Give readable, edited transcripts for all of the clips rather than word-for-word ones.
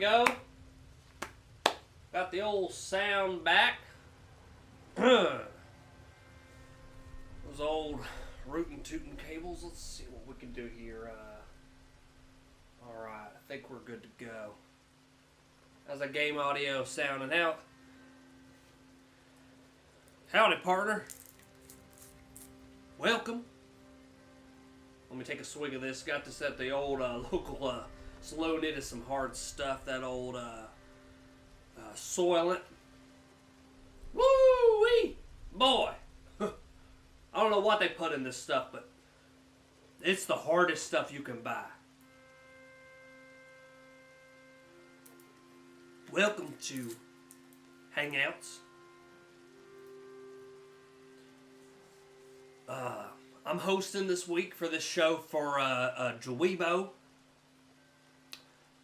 go. Got the old sound back. Those old rootin' tootin' cables. Let's see what we can do here. Alright, I think we're good to go. How's that game audio sounding out? Howdy, partner. Welcome. Let me take a swig of this. Got this at the old local saloon. It is some hard stuff. That old Soylent. Woo-wee! Boy. I don't know what they put in this stuff, but it's the hardest stuff you can buy. Welcome to Hangouts. I'm hosting this week for this show for Jawebo.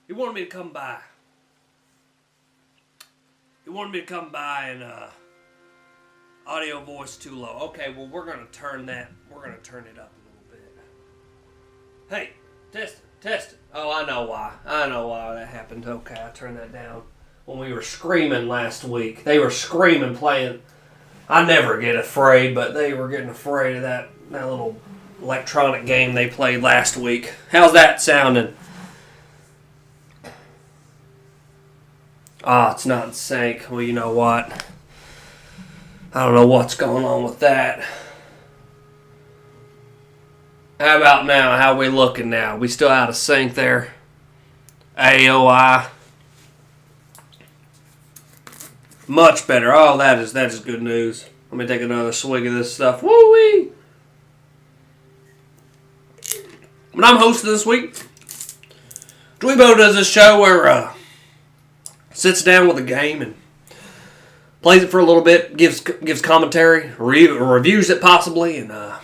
He wanted me to come by. And audio voice too low. Okay, well we're gonna turn it up a little bit. Hey, test it. Oh, I know why that happened. Okay, I turned that down when we were screaming last week. They were screaming playing. I never get afraid, but they were getting afraid of that little electronic game they played last week. How's that sounding? It's not in sync. Well, you know what? I don't know what's going on with that. How about now? How we looking now? We still out of sync there? AOI. Much better. Oh, that is good news. Let me take another swig of this stuff. Woo-wee! But I'm hosting this week. Dweebo does this show where sits down with a game and plays it for a little bit, gives commentary, reviews it possibly, and a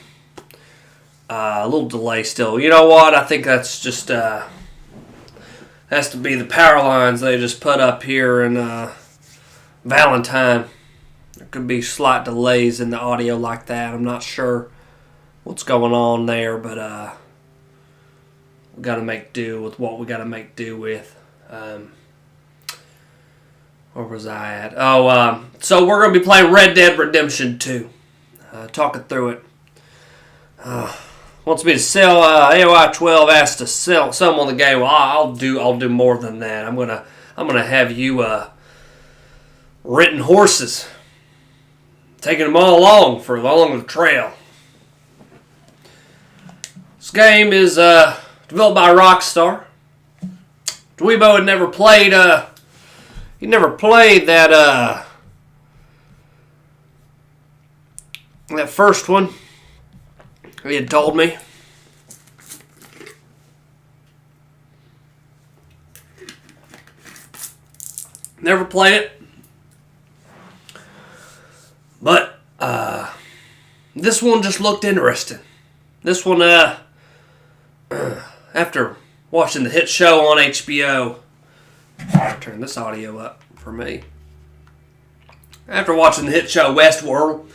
little delay still. You know what? I think that's just has to be the power lines they just put up here in Valentine. There could be slight delays in the audio like that. I'm not sure what's going on there, but we got to make do with what we got to make do with. Where was I at? So we're going to be playing Red Dead Redemption 2. Talking through it. Wants me to sell. AOI 12 asked to sell some on the game. Well, I'll do more than that. I'm gonna have you renting horses, taking them all along the trail. This game is developed by Rockstar. Dweebo had never played. He never played that first one. He had told me. Never played it. But this one just looked interesting. This one, after watching the hit show on HBO, I'll turn this audio up for me. After watching the hit show Westworld,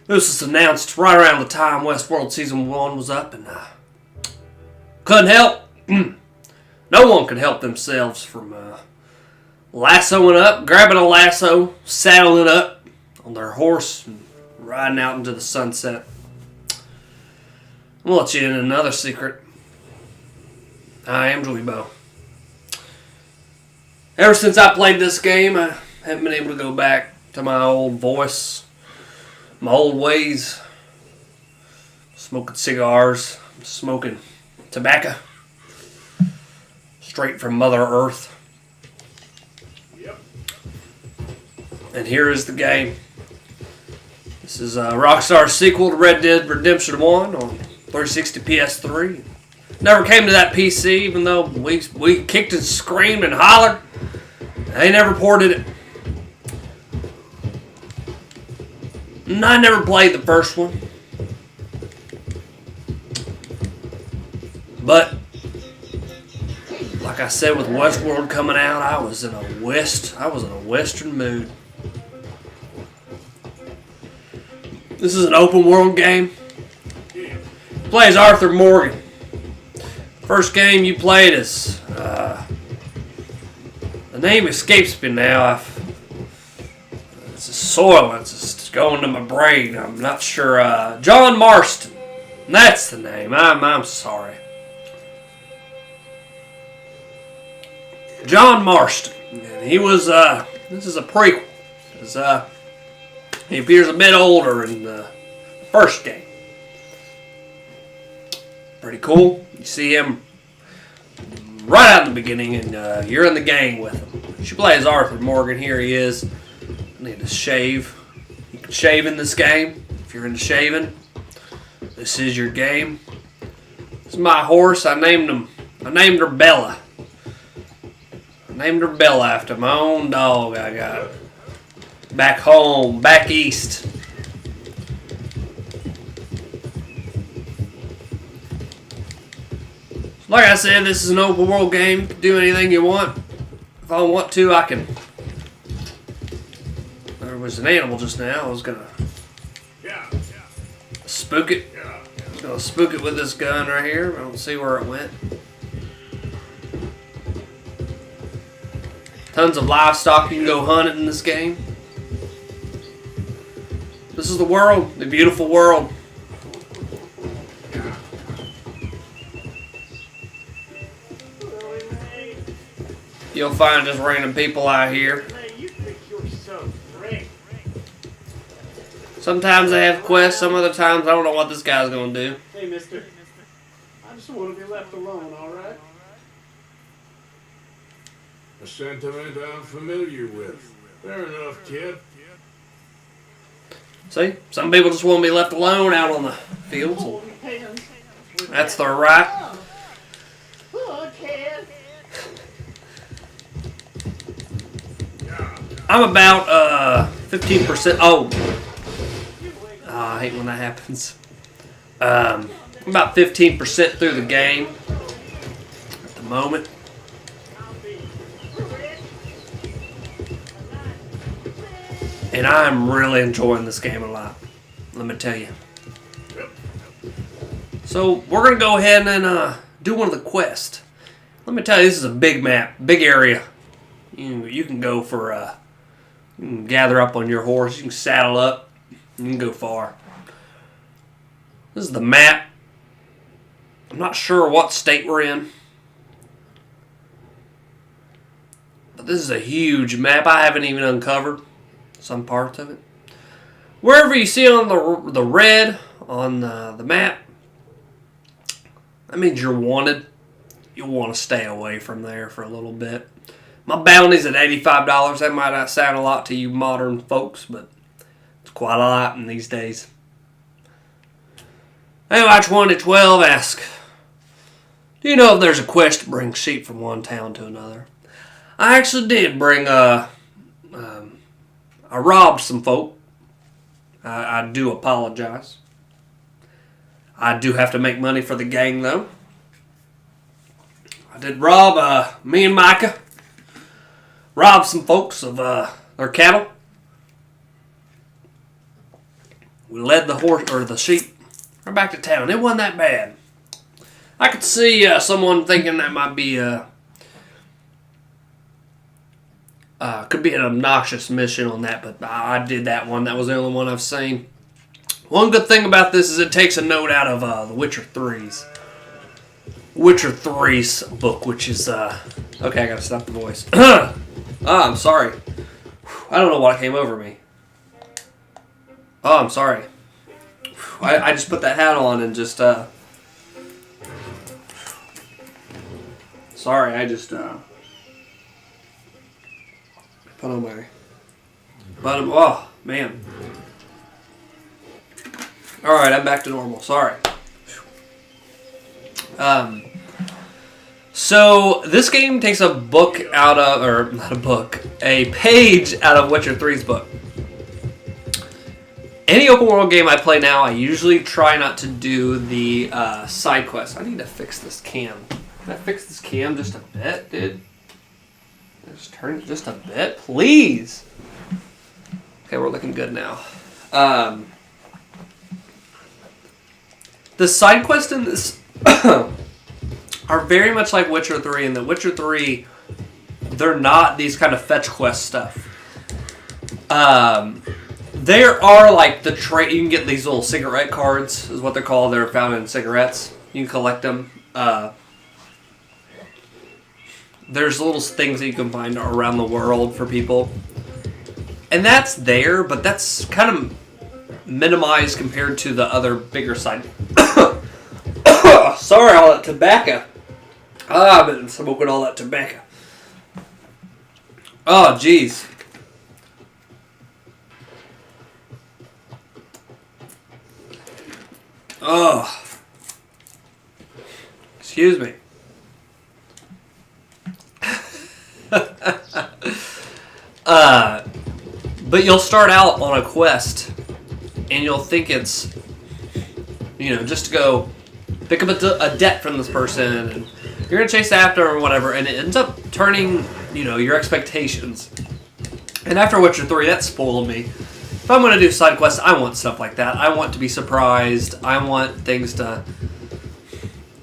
this was announced right around the time Westworld Season 1 was up, and couldn't help. No one could help themselves from lassoing up, grabbing a lasso, saddling up on their horse, and riding out into the sunset. I'll let you in another secret. I am Dweebo. Ever since I played this game, I haven't been able to go back to my old voice, my old ways. Smoking cigars, smoking tobacco, straight from Mother Earth. Yep. And here is the game. This is Rockstar's sequel to Red Dead Redemption 1 on 360 PS3. Never came to that PC, even though we kicked and screamed and hollered. They never ported it. And I never played the first one. But like I said, with Westworld coming out, I was in a western mood. This is an open world game. Play as Arthur Morgan. First game you played as name escapes me now. It's a soil. It's just going to my brain. I'm not sure. John Marston. That's the name. I'm sorry. John Marston. And he was, this is a prequel. He appears a bit older in the first game. Pretty cool. You see him right out in the beginning, and you're in the gang with him. She plays Arthur Morgan. Here he is. I need to shave. You can shave in this game if you're into shaving. This is your game. This is my horse. I named her Bella. I named her Bella after my own dog I got back home, back east. Like I said, this is an open world game. You can do anything you want. If I want to, I can. There was an animal just now. I was gonna spook it. I was gonna spook it with this gun right here. I don't see where it went. Tons of livestock you can go hunting in this game. This is the world, the beautiful world. You'll find just random people out here. Sometimes they have quests, some other times I don't know what this guy's gonna do. Hey, mister. I just want to be left alone, alright? A sentiment I'm familiar with. Fair enough, kid. See? Some people just want to be left alone out on the fields. That's their right. I'm about 15%. Oh, I hate when that happens. I'm about 15% through the game at the moment. And I'm really enjoying this game a lot. Let me tell you. So we're going to go ahead and do one of the quests. Let me tell you, this is a big map, big area. You can go for, you can gather up on your horse, you can saddle up, you can go far. This is the map. I'm not sure what state we're in. But this is a huge map I haven't even uncovered some parts of it. Wherever you see on the red on the map, that means you're wanted. You'll want to stay away from there for a little bit. My bounty's at $85. That might not sound a lot to you modern folks, but it's quite a lot in these days. Anyway, 2012 ask, do you know if there's a quest to bring sheep from one town to another? I actually did bring I robbed some folk. I do apologize. I do have to make money for the gang, though. I did rob, me and Micah robbed some folks of their cattle. We led the horse or the sheep right back to town. It wasn't that bad. I could see someone thinking that might be could be an obnoxious mission on that, but I did that one. That was the only one I've seen. One good thing about this is it takes a note out of The Witcher 3's book, which is okay, I gotta stop the voice. I'm sorry. I don't know what came over me. Oh, I'm sorry. I just put that hat on and just sorry, I just put on my bottom. Oh, man. Alright, I'm back to normal. Sorry. So, this game takes a book out of, or not a book, a page out of Witcher 3's book. Any open world game I play now, I usually try not to do the side quests. I need to fix this cam. Can I fix this cam just a bit, dude? Just turn it just a bit, please. Okay, we're looking good now. The side quests in this are very much like Witcher 3. In the Witcher 3, they're not these kind of fetch quest stuff. There are like the you can get these little cigarette cards, is what they're called. They're found in cigarettes. You can collect them. There's little things that you can find around the world for people. And that's there, but that's kind of minimized compared to the other bigger side. Sorry, all that tobacco. I've been smoking all that tobacco. Oh, jeez. Oh. Excuse me. But you'll start out on a quest, and you'll think it's, just to go pick up a debt from this person, and you're gonna chase after or whatever, and it ends up turning, your expectations. And after Witcher 3, that spoiled me. If I'm gonna do side quests, I want stuff like that. I want to be surprised. I want things to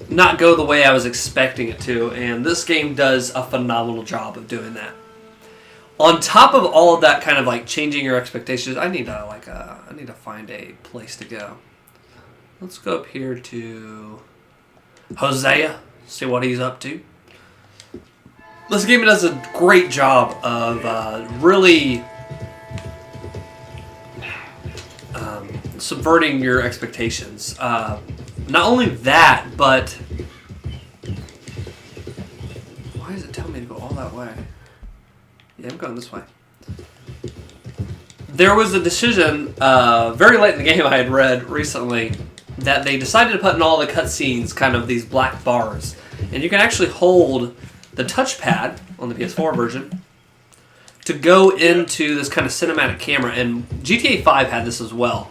not go the way I was expecting it to, and this game does a phenomenal job of doing that. On top of all of that, kind of like changing your expectations, I need to find a place to go. Let's go up here to Hosea, see what he's up to. This game does a great job of really subverting your expectations. Not only that, but why does it tell me to go all that way? Yeah, I'm going this way. There was a decision very late in the game I had read recently that they decided to put in all the cutscenes kind of these black bars. And you can actually hold the touchpad on the PS4 version to go into this kind of cinematic camera. And GTA 5 had this as well.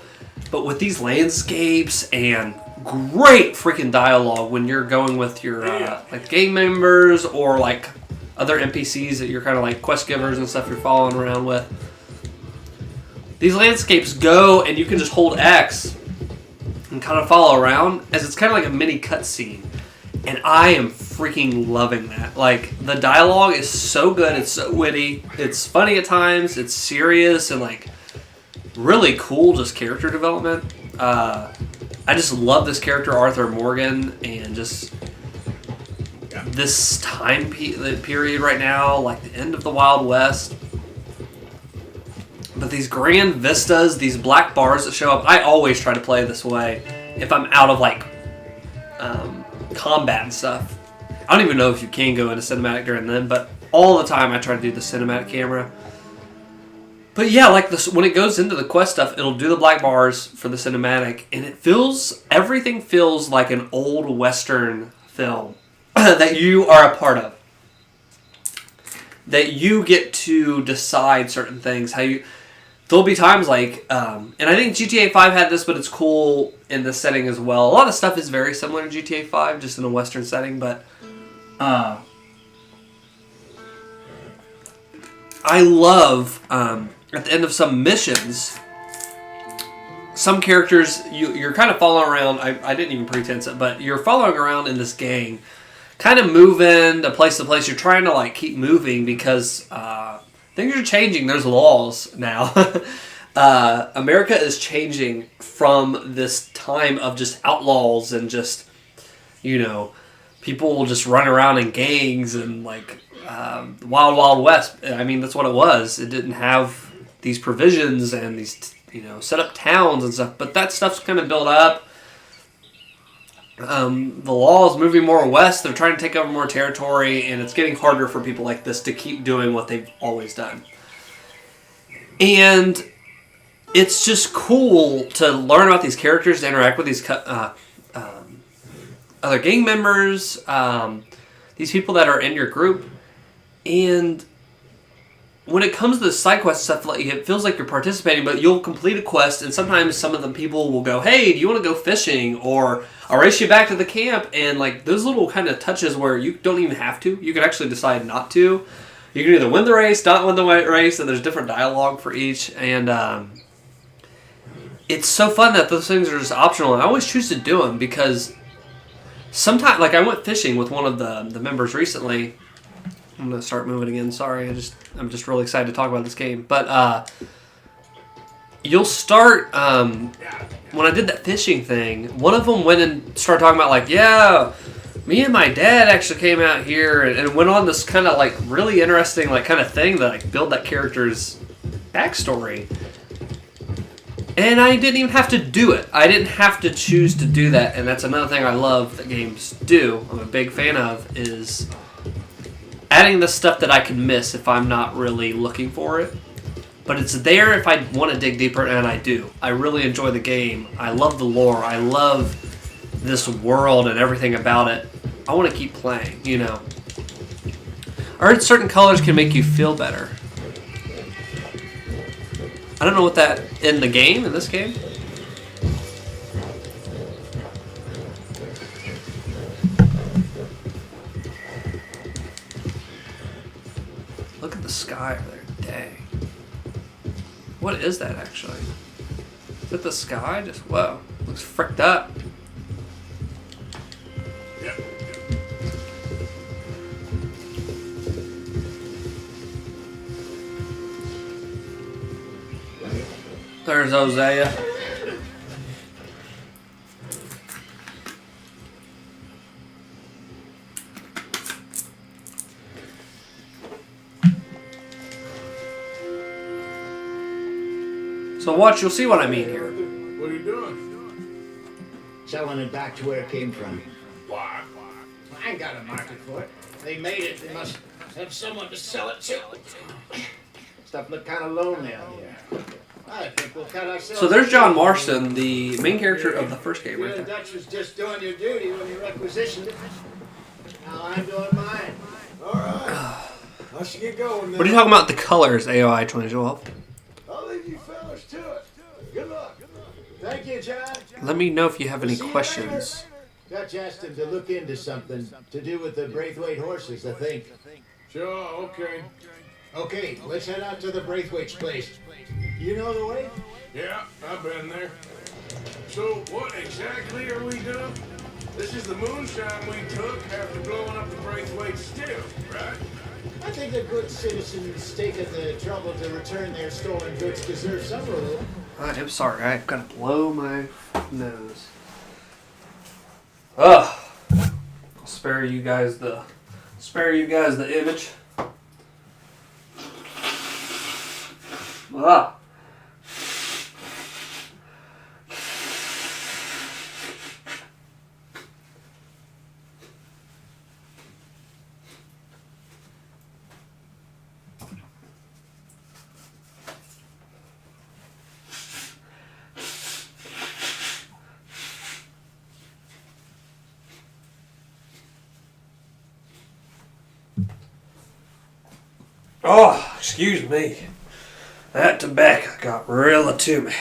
But with these landscapes and great freaking dialogue when you're going with your like game members or like other NPCs that you're kind of like quest givers and stuff you're following around with. These landscapes go and you can just hold X and kind of follow around as it's kind of like a mini cutscene. And I am freaking loving that. Like, the dialogue is so good, it's so witty, it's funny at times, it's serious and like really cool just character development. I just love this character, Arthur Morgan, and just this time period right now, like the end of the Wild West. But these grand vistas, these black bars that show up, I always try to play this way if I'm out of like combat and stuff. I don't even know if you can go into cinematic during then, but all the time I try to do the cinematic camera. But yeah, like this, when it goes into the quest stuff, it'll do the black bars for the cinematic, and everything feels like an old Western film that you are a part of. That you get to decide certain things. There'll be times like, and I think GTA 5 had this, but it's cool in this setting as well. A lot of stuff is very similar to GTA 5, just in a Western setting, but I love, at the end of some missions, some characters, you're kind of following around. I didn't even pretense it, but you're following around in this gang, kind of moving to place. You're trying to like keep moving because things are changing. There's laws now. America is changing from this time of just outlaws and just, people will just run around in gangs and like Wild Wild West. I mean, that's what it was. It didn't have these provisions and these, set up towns and stuff. But that stuff's kind of built up. The law is moving more west. They're trying to take over more territory, and it's getting harder for people like this to keep doing what they've always done. And it's just cool to learn about these characters, to interact with these other gang members, these people that are in your group. And when it comes to the side quest stuff, like, it feels like you're participating, but you'll complete a quest, and sometimes some of the people will go, "Hey, do you want to go fishing?" Or I'll race you back to the camp, and like those little kind of touches where you don't even have to. You can actually decide not to. You can either win the race, not win the race, and there's different dialogue for each. And it's so fun that those things are just optional, and I always choose to do them because sometimes, like I went fishing with one of the members recently, I'm gonna start moving again. Sorry, I'm just really excited to talk about this game. But you'll start when I did that fishing thing. One of them went and started talking about like, yeah, me and my dad actually came out here and went on this kind of like really interesting like kind of thing that like build that character's backstory. And I didn't even have to do it. I didn't have to choose to do that. And that's another thing I love that games do. I'm a big fan of is adding the stuff that I can miss if I'm not really looking for it. But it's there if I want to dig deeper, and I do. I really enjoy the game. I love the lore. I love this world and everything about it. I want to keep playing, you know. I heard certain colors can make you feel better. I don't know what that in the game, in this game. Look at the sky over there. Dang. What is that actually? Is it the sky? Just whoa. Looks fricked up. Yep. There's Hosea. So watch, you'll see what I mean here. What are you doing? Selling it back to where it came from. Why? I ain't got a market for it. They made it. They must have someone to sell it to. Stuff look kind of lonely out here. I think we'll cut ourselves. So there's John Marston, the main character of the first game, You right and there. Dutch was just doing your duty when you requisitioned it. Now I'm doing mine. All right. I should get going then. What are you talking about? The colors, AOI 2012. I'll leave you fellas to it. Good luck. Thank you, John. Let me know if you have any questions. Dutch asked him to look into something to do with the Braithwaite horses, I think. Sure, okay. Okay, let's head out to the Braithwaite's place. You know the way? Yeah, I've been there. So, what exactly are we doing? This is the moonshine we took after blowing up the Braithwaite still, right? I think the good citizens taking the trouble to return their stolen goods deserve some reward. I'm sorry, I've got to blow my nose. Ugh. I'll spare you guys the image. Ah. Oh, excuse me. That tobacco got real to me.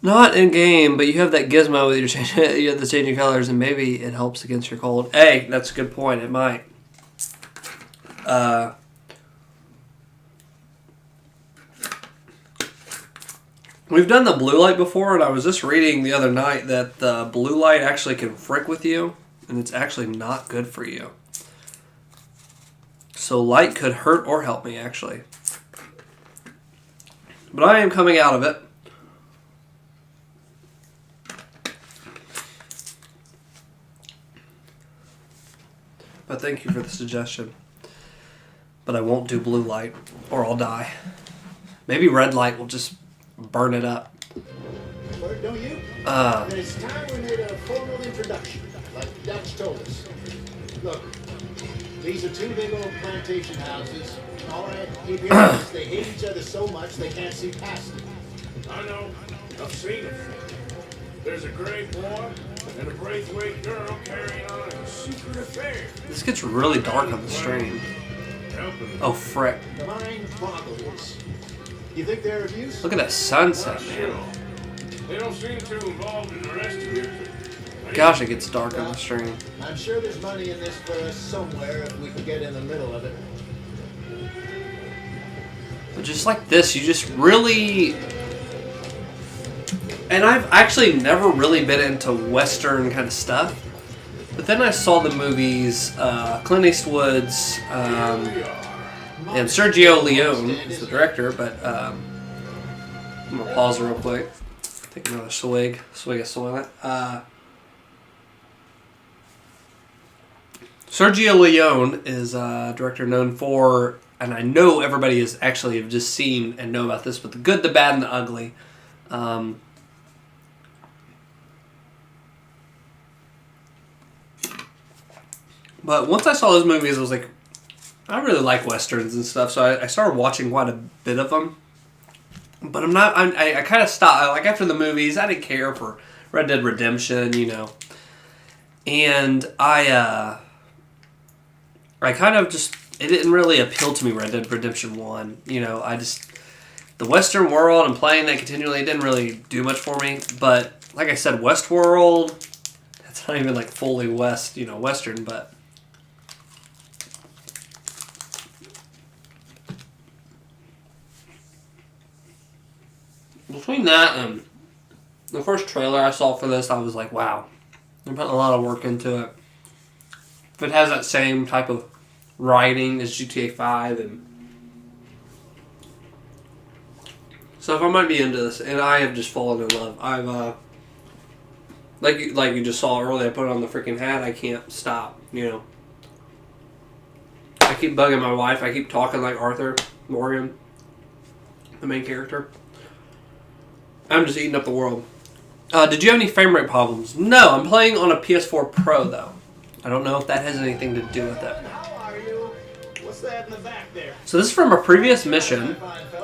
Not in game, but you have that gizmo with your you have the changing colors, and maybe it helps against your cold. Hey, that's a good point. It might. We've done the blue light before, and I was just reading the other night that the blue light actually can frick with you, and it's actually not good for you. So light could hurt or help me, actually. But I am coming out of it. But thank you for the suggestion. But I won't do blue light, or I'll die. Maybe red light will just burn it up. Or don't you? It's time we made a formal introduction, like Dutch told us. Look, these are two big old plantation houses. All right, keep your eyes. They hate each other so much they can't see past it. I know. I've seen it. There's a gray boy and a Braithwaite girl carrying on a secret affair. This gets really dark on the stream. Helping. Oh, frick. The mind boggles. You think they're of use? Look at that sunset, Not man. sure. They don't seem too involved in the rest of it. Gosh, it gets dark on the stream. I'm sure there's money in this for us somewhere if we can get in the middle of it. But just like this, you just really... And I've actually never really been into Western kind of stuff. But then I saw the movies, Clint Eastwood's, and Sergio Leone is the director, but I'm going to pause real quick. Take another swig of Soylent. Sergio Leone is a director known for, and I know everybody has actually just seen and know about this, but The Good, the Bad, and the Ugly. But once I saw those movies, I was like, I really like westerns and stuff, so I started watching quite a bit of them. But I kind of stopped. Like, after the movies, I didn't care for Red Dead Redemption, you know. And I kind of just, it didn't really appeal to me, Red Dead Redemption 1. You know, the Western world and playing that continually didn't really do much for me. But, like I said, Westworld, that's not even like fully Western, but... Between that and the first trailer I saw for this, I was like, wow, they're putting a lot of work into it. If it has that same type of writing as GTA 5, and so if I might be into this, and I have just fallen in love. I've like you just saw earlier, I put on the freaking hat. I can't stop. You know, I keep bugging my wife. I keep talking like Arthur Morgan, the main character. I'm just eating up the world. Did you have any frame rate problems? No, I'm playing on a PS4 Pro, though. I don't know if that has anything to do with it. How are you? What's that in the back there? So this is from a previous mission.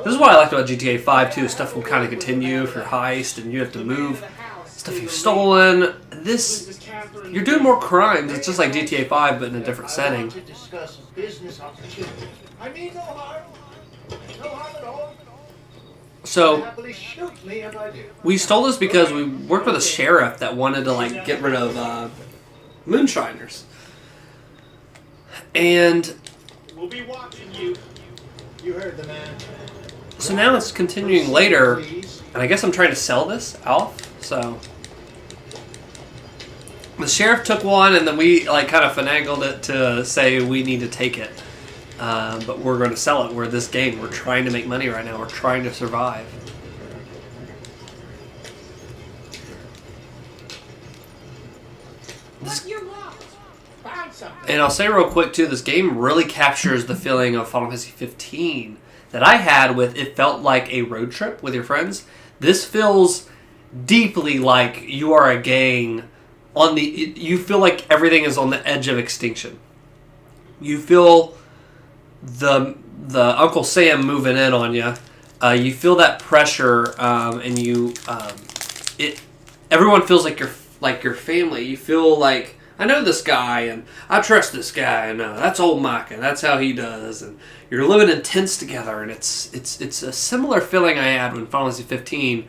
This is what I liked about GTA 5, too. Stuff will kind of continue if you're heist and you have to move stuff you've stolen. This, you're doing more crimes. It's just like GTA 5, but in a different setting. To discuss business opportunity. I mean no harm. No harm at all. So, Shoot me if I do. we stole this because we worked with a sheriff that wanted to, like, get rid of moonshiners. And We'll be watching you. You heard the man. so now it's continuing later, and I guess I'm trying to sell this off. So the sheriff took one, and then we like kind of finagled it to say we need to take it, but we're going to sell it. We're this game. We're trying to make money right now. We're trying to survive. And I'll say real quick too, this game really captures the feeling of Final Fantasy 15 that I had with it felt like a road trip with your friends. This feels deeply like you are a gang on you feel like everything is on the edge of extinction. You feel the Uncle Sam moving in on you. You feel that pressure, and everyone feels like your family. You feel like, I know this guy, and I trust this guy, and that's old Mike, and that's how he does, and you're living in tents together, and it's a similar feeling I had when Final Fantasy 15,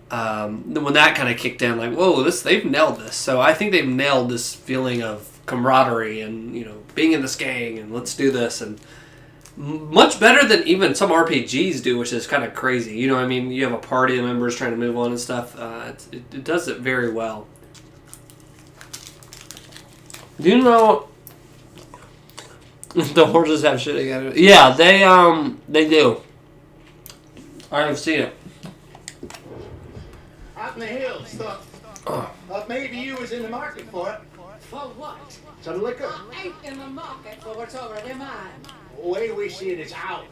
when that kind of kicked in, like, whoa, they've nailed this. So I think they've nailed this feeling of camaraderie and, you know, being in this gang, and let's do this, and much better than even some RPGs do, which is kind of crazy. You know what I mean? You have a party of members trying to move on and stuff. It does it very well. Do you know the horses have shit together? Yeah, they do. I have seen it. Out in the hills, thought maybe you was in the market for it. For what? Some liquor. I ain't in the market for what's already mine. The way we see it, it's out.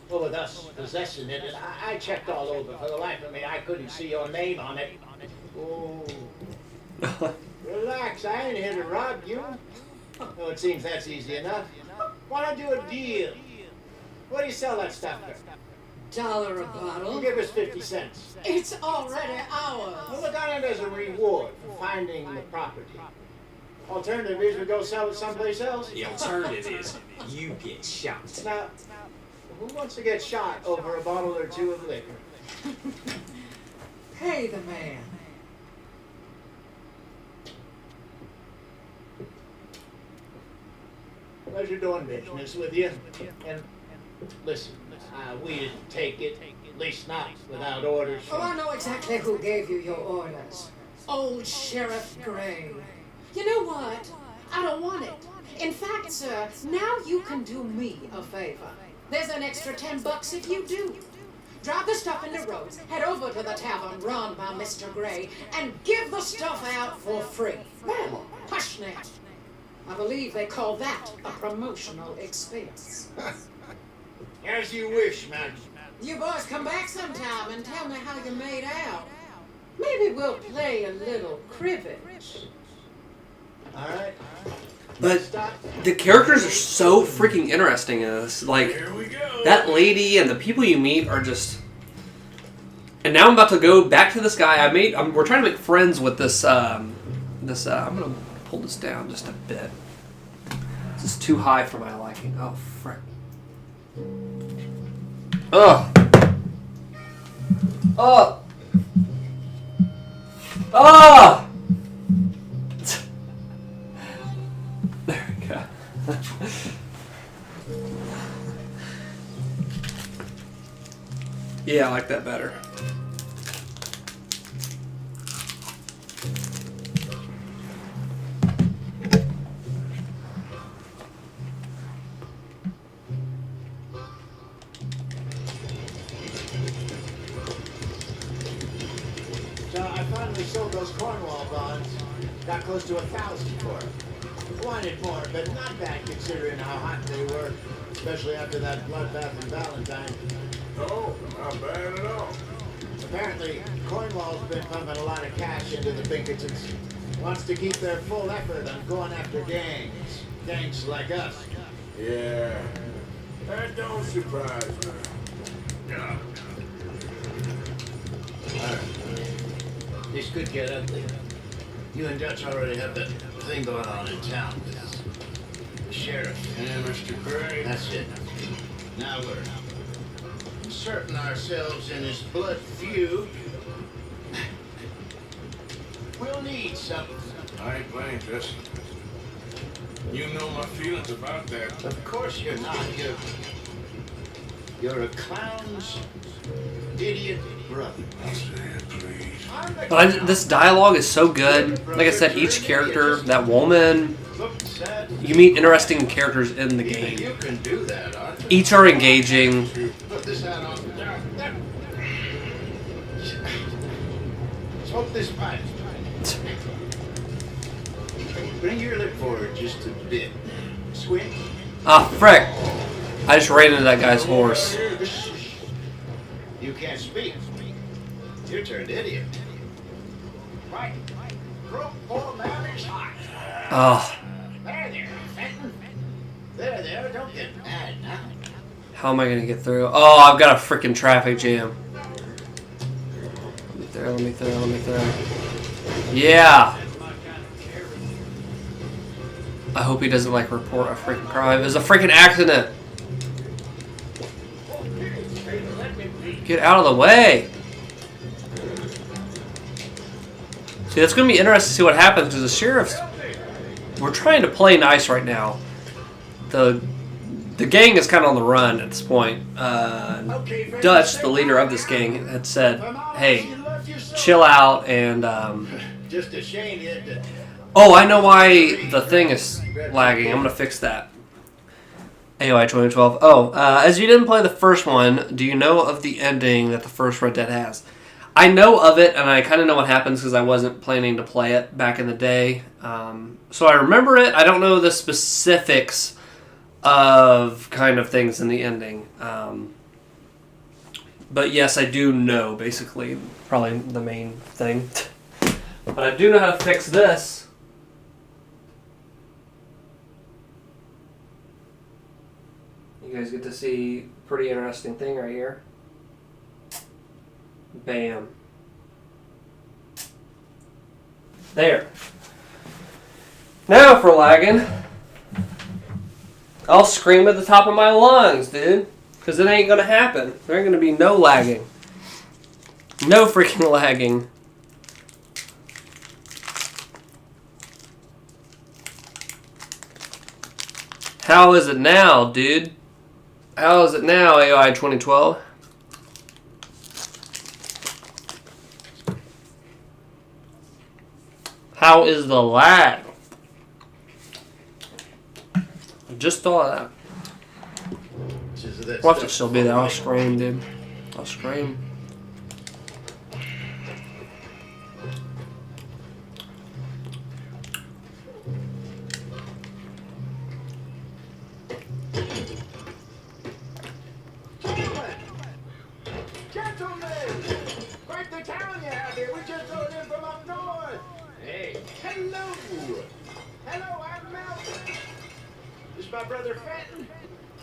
Well, with us possessing it, and I checked all over. For the life of me, I couldn't see your name on it. Oh. Relax, I ain't here to rob you. Oh, it seems that's easy enough. Why not do a deal? What do you sell that stuff for? $1 a bottle. You give us 50 cents. It's already ours. Well, look on it as a reward for finding the property. Alternative is we go sell it someplace else. The alternative is you get shot. Now, who wants to get shot over a bottle or two of liquor? Pay the man. Pleasure doing business with you. And listen, we didn't take it, at least not without orders. Oh, I know exactly who gave you your orders. Old Sheriff Gray. You know what? I don't want it. In fact, sir, now you can do me a favor. There's an extra $10 if you do. Drop the stuff in the roads, head over to the tavern run by Mr. Gray, and give the stuff out for free. Well, hush now. I believe they call that a promotional expense. As you wish, man. You boys come back sometime and tell me how you made out. Maybe we'll play a little cribbage. All right. But the characters are so freaking interesting in this. Like, Here we go. that lady and the people you meet are just... And now I'm about to go back to this guy. We're trying to make friends with this... I'm going to pull this down just a bit. This is too high for my liking. Oh, frick. Ugh. Oh. Oh. There we go. Yeah, I like that better. So I finally sold those Cornwall bonds. Got close to 1,000 for them. Wanted more, but not bad considering how hot they were, especially after that bloodbath in Valentine. Oh, not bad at all. Apparently, Cornwall's been pumping a lot of cash into the Pinkertons. Wants to keep their full effort on going after gangs. Gangs like us. Yeah, that don't surprise me. Yeah. This could get ugly. You and Dutch already have that thing going on in town with the sheriff. And Mr. Gray. That's it. Now we're inserting ourselves in this blood feud. We'll need something. I ain't playing, Jesse. You know my feelings about that. Of course you're not. You're a clown's idiot brother. I'll say it, please. But this dialogue is so good. Like I said, each character, that woman, you meet interesting characters in the game. You can do that, aren't you? Each are engaging. Put this hat on. There. Smoke this pipe. Bring your lip forward just a bit. Squint. Ah, frick. I just ran into that guy's horse. You can't speak. You turned idiot. Right. Poor man is hot. Oh, There, Fenton. There, don't get mad now. how am I going to get through? Oh, I've got a freaking traffic jam. Let me through. Yeah. I hope he doesn't, like, report a freaking crime. It was a freaking accident. Get out of the way. See, it's going to be interesting to see what happens because the sheriff's... We're trying to play nice right now. The gang is kind of on the run at this point. Dutch, the leader of this gang, had said, hey, chill out and... Just a shame you had to... Oh, I know why the thing is lagging. I'm going to fix that. AOI 2012. Oh, as you didn't play the first one, do you know of the ending that the first Red Dead has? I know of it, and I kind of know what happens because I wasn't planning to play it back in the day. So I remember it. I don't know the specifics of kind of things in the ending. But yes, I do know, basically, probably the main thing. But I do know how to fix this. You guys get to see a pretty interesting thing right here. Bam. There. Now for lagging, I'll scream at the top of my lungs, dude. Because it ain't going to happen. There ain't going to be no lagging. No freaking lagging. How is it now, dude? How is it now, AOI 2012? How is the lag? Just thought of that. Watch it still be there. I'll scream, dude. I'll scream. My brother Fenton.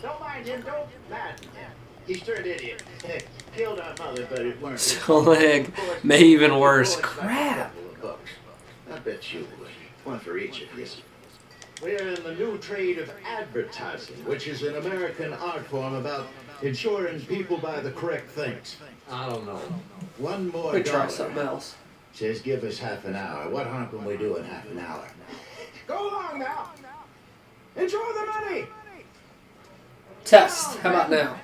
Don't mind him, don't madden him. He's turned idiot. Killed our mother, but it weren't. Leg, may even worse. Crap. I bet you would. One for each of you. We're in the new trade of advertising, which is an American art form about ensuring people buy the correct things. I don't know. One more We try dollar. something else. Says give us half an hour. What harm can we do in half an hour? Go along now. Enjoy the money. Test. How about now?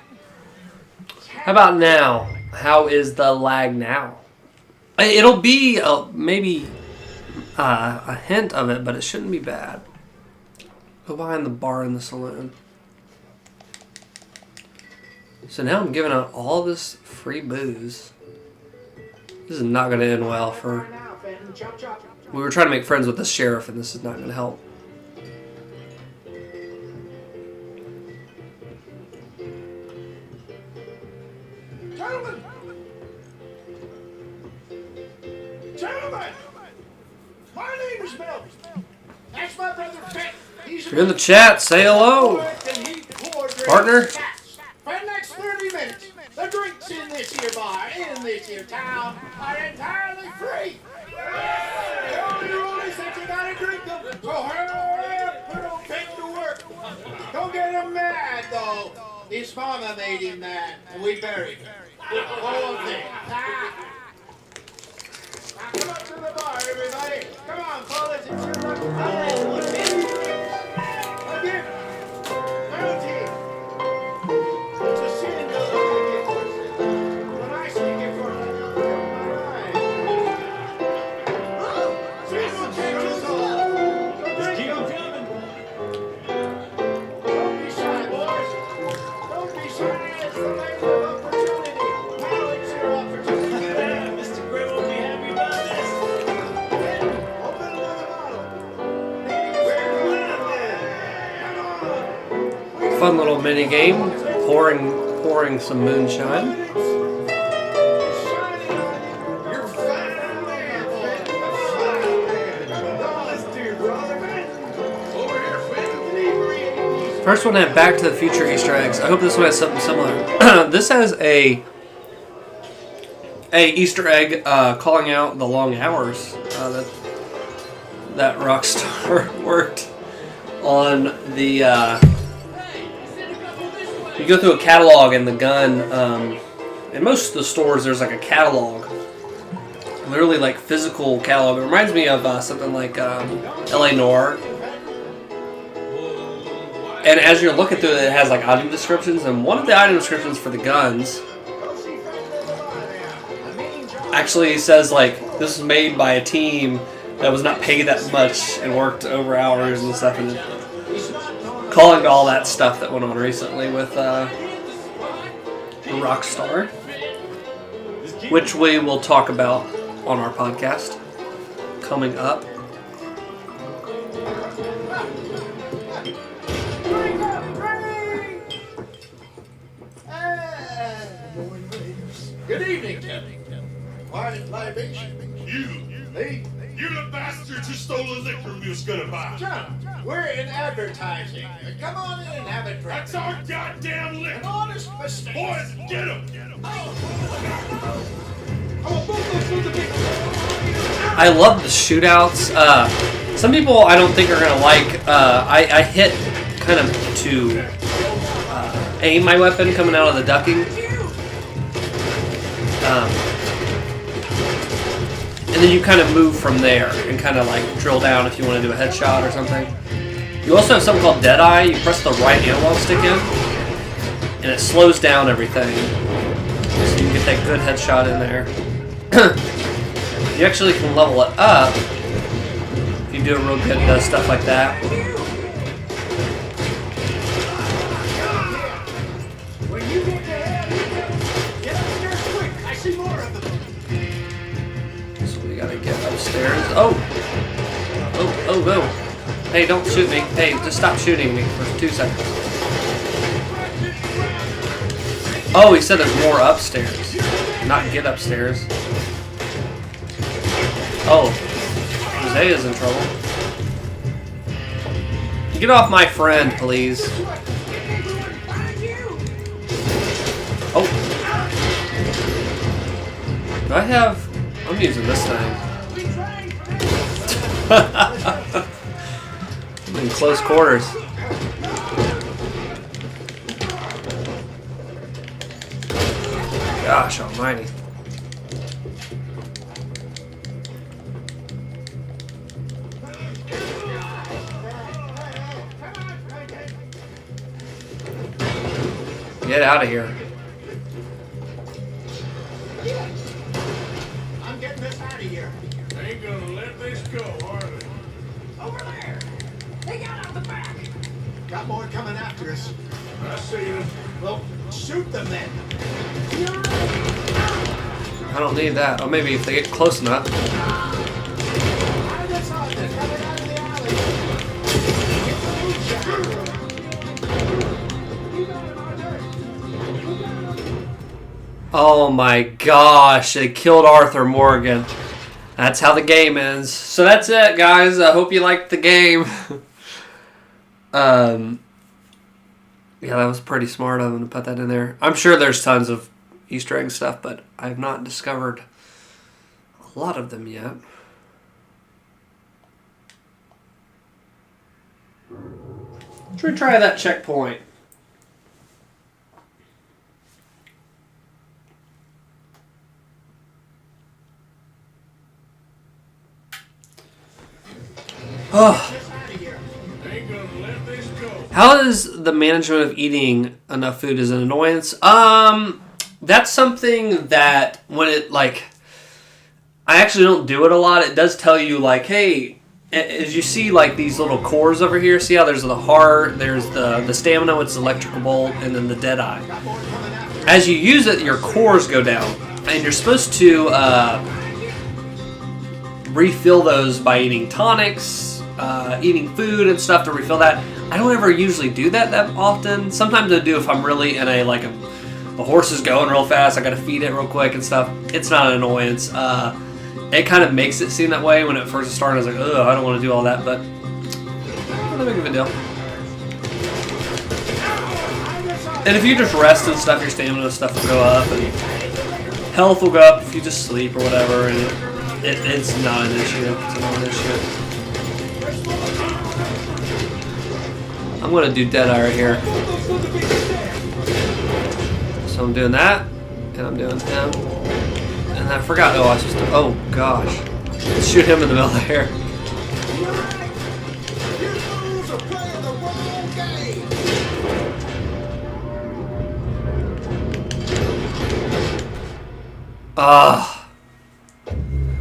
How about now? How is the lag now? It'll be maybe a hint of it, but it shouldn't be bad. Go behind the bar in the saloon. So now I'm giving out all this free booze. This is not going to end well for... We were trying to make friends with the sheriff, and this is not going to help. Gentlemen! My name is Mel. That's my brother Fenton. If you're in the chat, say hello. Partner? For the next 30 minutes, the drinks in this here bar, in this here town, are entirely free. The only rule is that you gotta drink them. So hurry up, put them fit to work. Don't get him mad, though. His mama made him mad, and we buried him. Whole thing. Now come up to the bar, everybody. Come on, fellas, it's your lucky day. Again, bounty. It's a sin to look at it for. When I see it for my life. Sin will take us all. Just keep on coming. Don't be shy, boys. Don't be shy. It's the land of opportunity. Now it's your opportunity. Mr. Gray won't be happy about this. Open another bottle. We're going in. Fun little mini game. Pouring some moonshine. You're fine, man. Let's do, brother, man. Over here, Fenton. First one had Back to the Future Easter eggs. I hope this one has something similar. This has a Easter egg calling out the long hours that Rockstar worked on the. You go through a catalog in the gun. In most of the stores, there's like a catalog, literally like physical catalog. It reminds me of something like L.A. Noire. And as you're looking through it, it has like item descriptions, and one of the item descriptions for the guns actually says like this was made by a team that was not paid that much and worked over hours and stuff, and calling to all that stuff that went on recently with Rockstar, which we will talk about on our podcast coming up. Good evening, Captain. Pardon libation. You're the bastards who stole the liquor we was gonna buy. John, we're in advertising. Come on in and have a drink. That's our goddamn An liquor. honest mistake. Boys, get him. I love the shootouts. Some people I don't think are gonna like. I hit kind of to aim my weapon coming out of the ducking. And then you kind of move from there and kind of like drill down if you want to do a headshot or something. You also have something called Deadeye. You press the right analog stick in, and it slows down everything. So you can get that good headshot in there. You actually can level it up if you do it real good. It does stuff like that. see more of them. So we gotta get upstairs. Oh! Oh, oh, oh. Hey, don't shoot me. Hey, just stop shooting me for 2 seconds. Oh, he said there's more upstairs. Not get upstairs. Oh. Jose is in trouble. Get off my friend, please. Oh. Do I have... I'm using this thing. I'm in close quarters. Gosh almighty. Get out of here. I'm getting this out of here. Ain't gonna let this go, are they? Over there. They got out the back. Got more coming after us. I see them. Well, shoot them then. I don't need that. Or maybe if they get close enough. Oh my gosh, they killed Arthur Morgan. That's how the game ends. So that's it, guys. I hope you liked the game. Yeah, that was pretty smart of them to put that in there. I'm sure there's tons of Easter egg stuff, but I've not discovered a lot of them yet. Should we try that checkpoint? Oh. Ain't gonna let this go. How is the management of eating enough food is an annoyance? That's something that when it, like, I actually don't do it a lot. It does tell you, like, hey, as you see, like, these little cores over here, see how there's the heart, there's the stamina, which is electrical bolt, and then the dead eye. As you use it, your cores go down, and you're supposed to refill those by eating tonics, eating food and stuff to refill that. I don't ever usually do that often. Sometimes I do if I'm really in the horse is going real fast, I gotta feed it real quick and stuff. It's not an annoyance. It kind of makes it seem that way when it first started. I was like, ugh, I don't want to do all that, but not that big of a deal. And if you just rest and stuff, your stamina and stuff will go up, and health will go up if you just sleep or whatever, and it's not an issue. It's not an issue. I'm going to do Deadeye right here. So I'm doing that, and I'm doing him. And I forgot, oh, I was supposed to, oh gosh. Let's shoot him in the middle of the hair.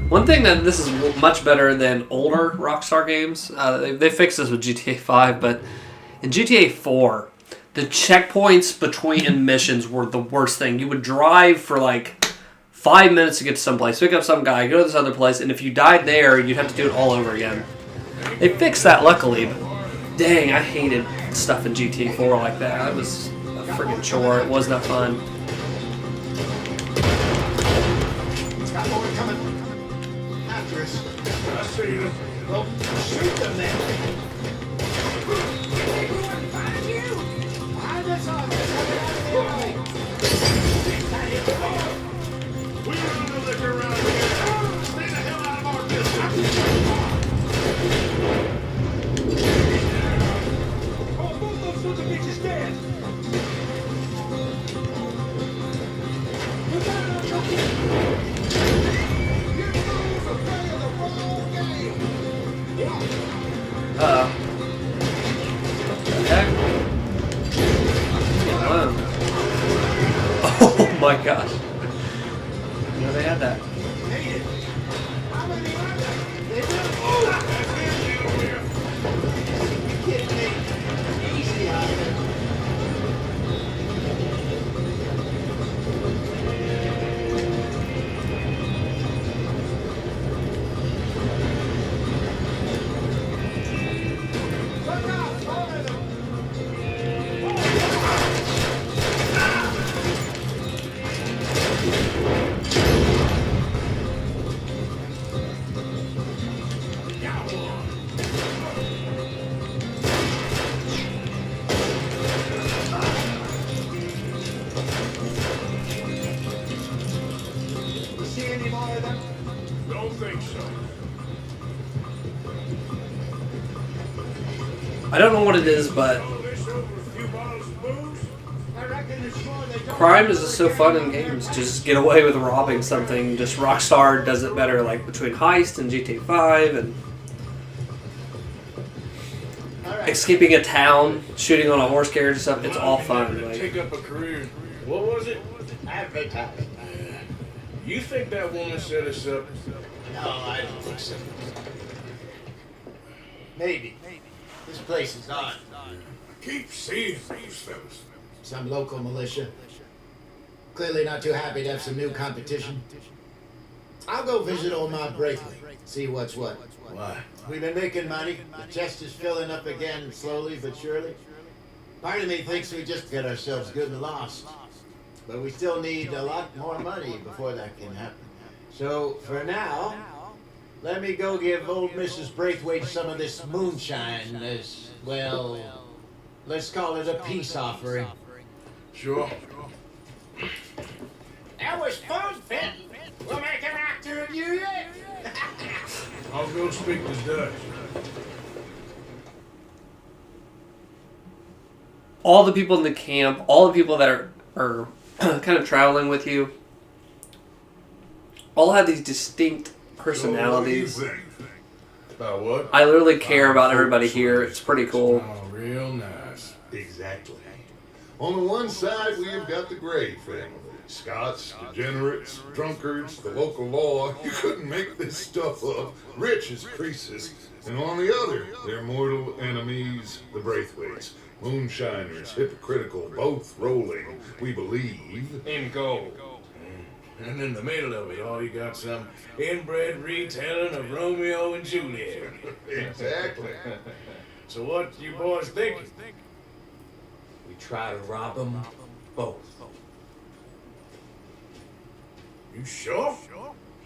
One thing that this is much better than older Rockstar games, they fixed this with GTA 5, but in GTA 4, the checkpoints between missions were the worst thing. You would drive for like 5 minutes to get to someplace, pick up some guy, go to this other place, and if you died there, you'd have to do it all over again. They fixed that luckily, but dang, I hated stuff in GTA 4 like that. It was a freaking chore. It was not fun. Got more coming after us. I see them. Well, shoot them then. We run the liquor around here. Stay the hell out of our business. Oh, both those sons of bitches dead. You got it, Uncle Kid. You fools are playing the wrong game. Uh-oh. What the heck? Alone. Oh my gosh. You know they had that. Easy out there. You see any more of them? Don't think so. I don't know what it is, but All this over a few bottles of booze? I reckon it's more they don't crime is just so fun in games. Just get away with robbing something. Just Rockstar does it better, like between Heist and GTA 5 and All right. escaping a town, shooting on a horse carriage and stuff. It's all fun. Like, Take up a career. What was it? Advertising. You think that woman set us up? No, I don't think so. Maybe. This place is on. Keep seeing these fellas. Some local militia. Clearly not too happy to have some new competition. I'll go visit old Mount Braithwaite, see what's what. Why? We've been making money. The chest is filling up again, slowly but surely. Part of me thinks we just get ourselves good and lost. But we still need a lot more money before that can happen. So, for now, let me go give old Mrs. Braithwaite some of this moonshine as, well, let's call it a peace offering. Sure. That was fun, Finn. We'll make an actor of you yet. I'll go speak to Dutch. all the people in the camp, all the people that are kind of traveling with you, all have these distinct personalities. So what do you think? About what? I literally care about everybody here. It's pretty cool. Oh, real nice. Exactly. On the one side, we've got the Gray family. Scots, degenerates, drunkards, the local law. You couldn't make this stuff up. Rich as Croesus. And on the other, their mortal enemies, the Braithwaites. Moonshiners, hypocritical, both rolling, we believe. In gold. And in the middle of it all, you got some inbred retelling of Romeo and Juliet. Exactly. So what you boys thinking? We try to rob them both. You sure?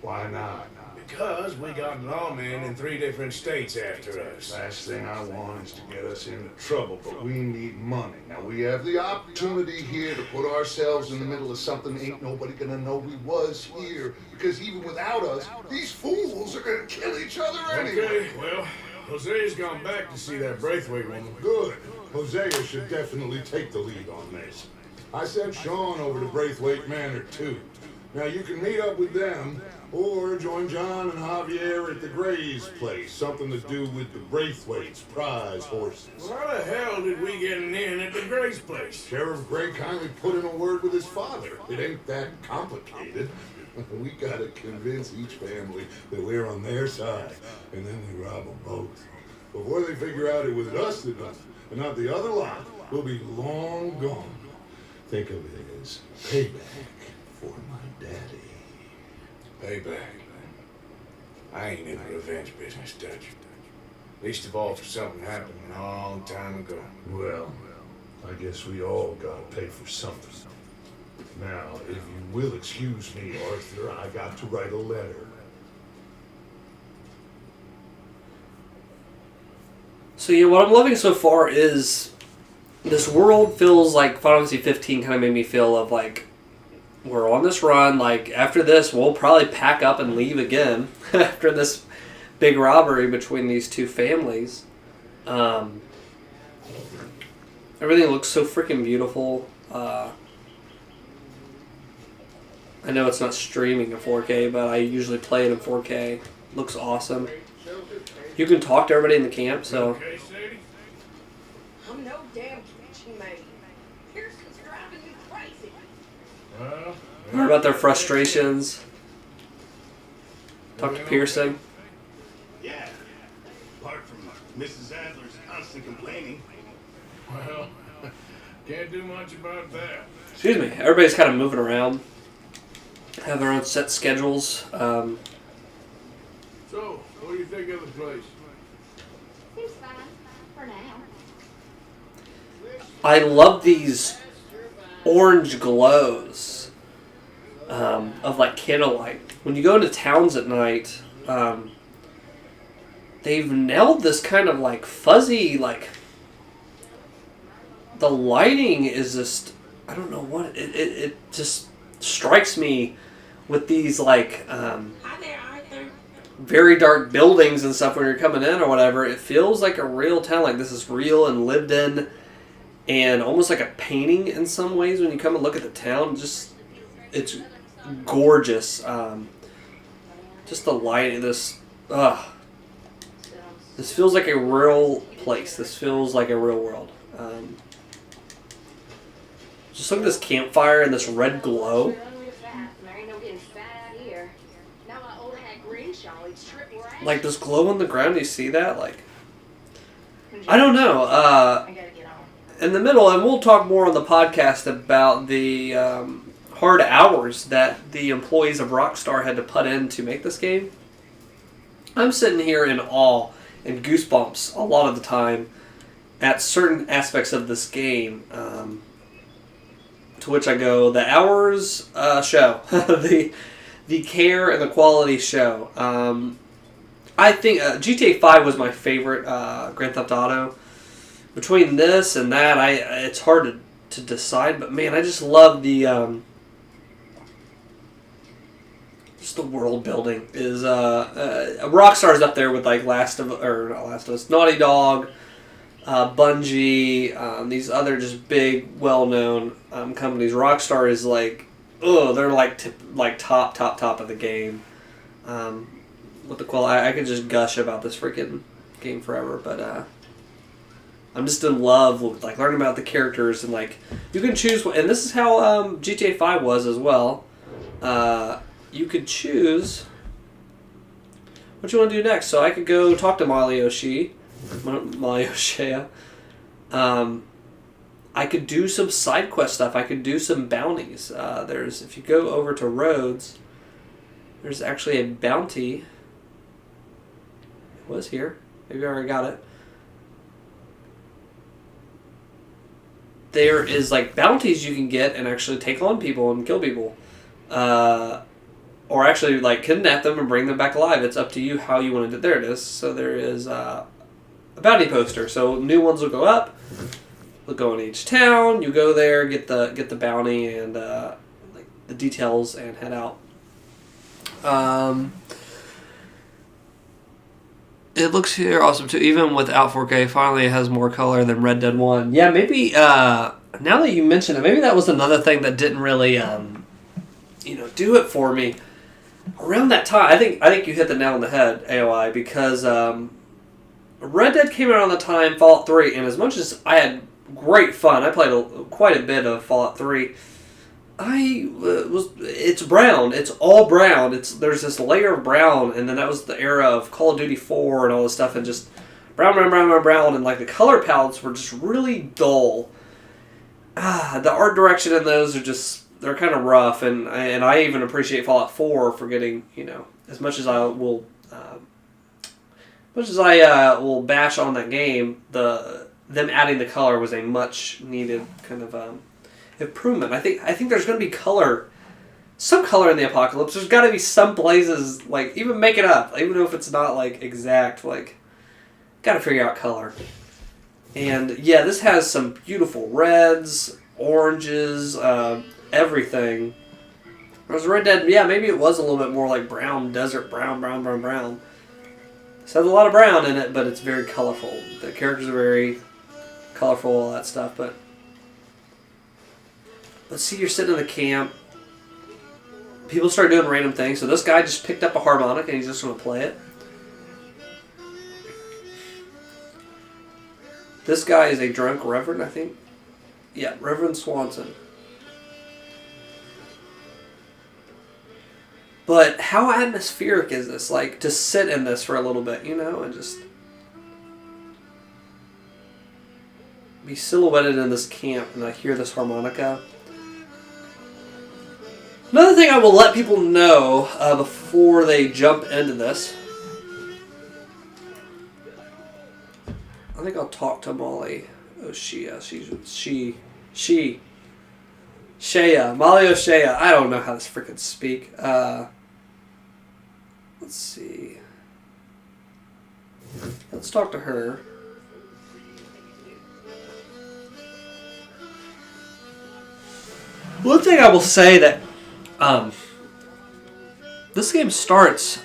Why not? Because we got lawmen in 3 different states after us. Last thing I want is to get us into trouble, but we need money. Now, we have the opportunity here to put ourselves in the middle of something ain't nobody gonna know we was here. Because even without us, these fools are gonna kill each other anyway. Okay, well, Jose's gone back to see that Braithwaite woman. Good. Hosea should definitely take the lead on this. I sent Sean over to Braithwaite Manor, too. Now, you can meet up with them, or join John and Javier at the Gray's place. Something to do with the Braithwaite's prize horses. Why the hell did we get an in at the Gray's place? Sheriff Gray kindly put in a word with his father. It ain't that complicated. We gotta convince each family that we're on their side, and then we rob them both. Before they figure out it was us that done it, and not the other lot, we'll be long gone. Think of it as payback for my daddy. Payback. I ain't in the revenge business, Dutch. Least of all for something happened a long time ago. Well, I guess we all gotta pay for something. Now, if you will excuse me, Arthur, I got to write a letter. So yeah, what I'm loving so far is this world feels like Final Fantasy 15 kind of made me feel of like, we're on this run, like after this we'll probably pack up and leave again after this big robbery between these two families. Everything looks so freaking beautiful. I know it's not streaming in 4K, but I usually play it in 4K. Looks awesome. You can talk to everybody in the camp, so... Okay, Sadie? I'm no damn kitchen maid. Pearson's driving you crazy. Well, Learn about their frustrations. Talk to Pearson. Yeah. Apart from Mrs. Adler's constant complaining. well, can't do much about that. Excuse me. Everybody's kind of moving around. Have their own set schedules. So, what do you think of the place? Seems fine. For now. I love these orange glows of like candlelight. When you go into towns at night, they've nailed this kind of like fuzzy, like the lighting is just, I don't know what it just strikes me with these like Hi there, Arthur. very dark buildings and stuff when you're coming in or whatever. It feels like a real town, like this is real and lived in, and almost like a painting in some ways when you come and look at the town. Just it's gorgeous. Just the light, this feels like a real place. This feels like a real world. Just look at this campfire and this red glow. Like this glow on the ground, you see that? Like, I don't know. In the middle, and we'll talk more on the podcast about the hard hours that the employees of Rockstar had to put in to make this game. I'm sitting here in awe and goosebumps a lot of the time at certain aspects of this game. To which I go, the hours show, the care and the quality show. I think GTA 5 was my favorite Grand Theft Auto. Between this and that, it's hard to decide. But man, I just love the just the world building. Is Rockstar's up there with like not Last of Us, Naughty Dog, Bungie, these other just big, well-known companies. Rockstar is like, they're like top of the game. With the quality, I could just gush about this freaking game forever, but I'm just in love with like learning about the characters and like you can choose. And this is how GTA 5 was as well. You could choose what you want to do next. So I could go talk to Molly O'Shea. I could do some side quest stuff. I could do some bounties. If you go over to Rhodes, there's actually a bounty. It was here. Maybe I already got it. There is like bounties you can get and actually take on people and kill people. Or actually like kidnap them and bring them back alive. It's up to you how you want to do it. There it is. So there is a bounty poster. So new ones will go up. They'll go in each town. You go there, get the bounty and like the details and head out. It looks here awesome too. Even without 4K, finally it has more color than Red Dead 1. Yeah, maybe now that you mention it, maybe that was another thing that didn't really do it for me. Around that time, I think you hit the nail on the head, AOI, because Red Dead came out on the time Fallout 3, and as much as I had great fun, I played quite a bit of Fallout 3. It's brown. It's all brown. There's this layer of brown, and then that was the era of Call of Duty 4 and all this stuff, and just brown, and like the color palettes were just really dull. The art direction in those they're kind of rough, and I even appreciate Fallout 4 for getting, as much as I will bash on that game, them adding the color was a much needed kind of improvement. I think there's going to be some color in the apocalypse. There's got to be some places, like, even make it up, even if it's not like exact, like, got to figure out color. And yeah, this has some beautiful reds, oranges, everything. Whereas Red Dead, yeah, maybe it was a little bit more like brown, desert brown. This has a lot of brown in it, but it's very colorful. The characters are very colorful, all that stuff, but let's see, you're sitting in the camp. People start doing random things. So this guy just picked up a harmonica and he's just going to play it. This guy is a drunk reverend, I think. Yeah, Reverend Swanson. But how atmospheric is this? Like, to sit in this for a little bit, and just be silhouetted in this camp and I hear this harmonica. Another thing I will let people know before they jump into this. I think I'll talk to Molly O'Shea. Molly O'Shea. I don't know how to freaking speak. Let's see. Let's talk to her. One thing I will say that this game starts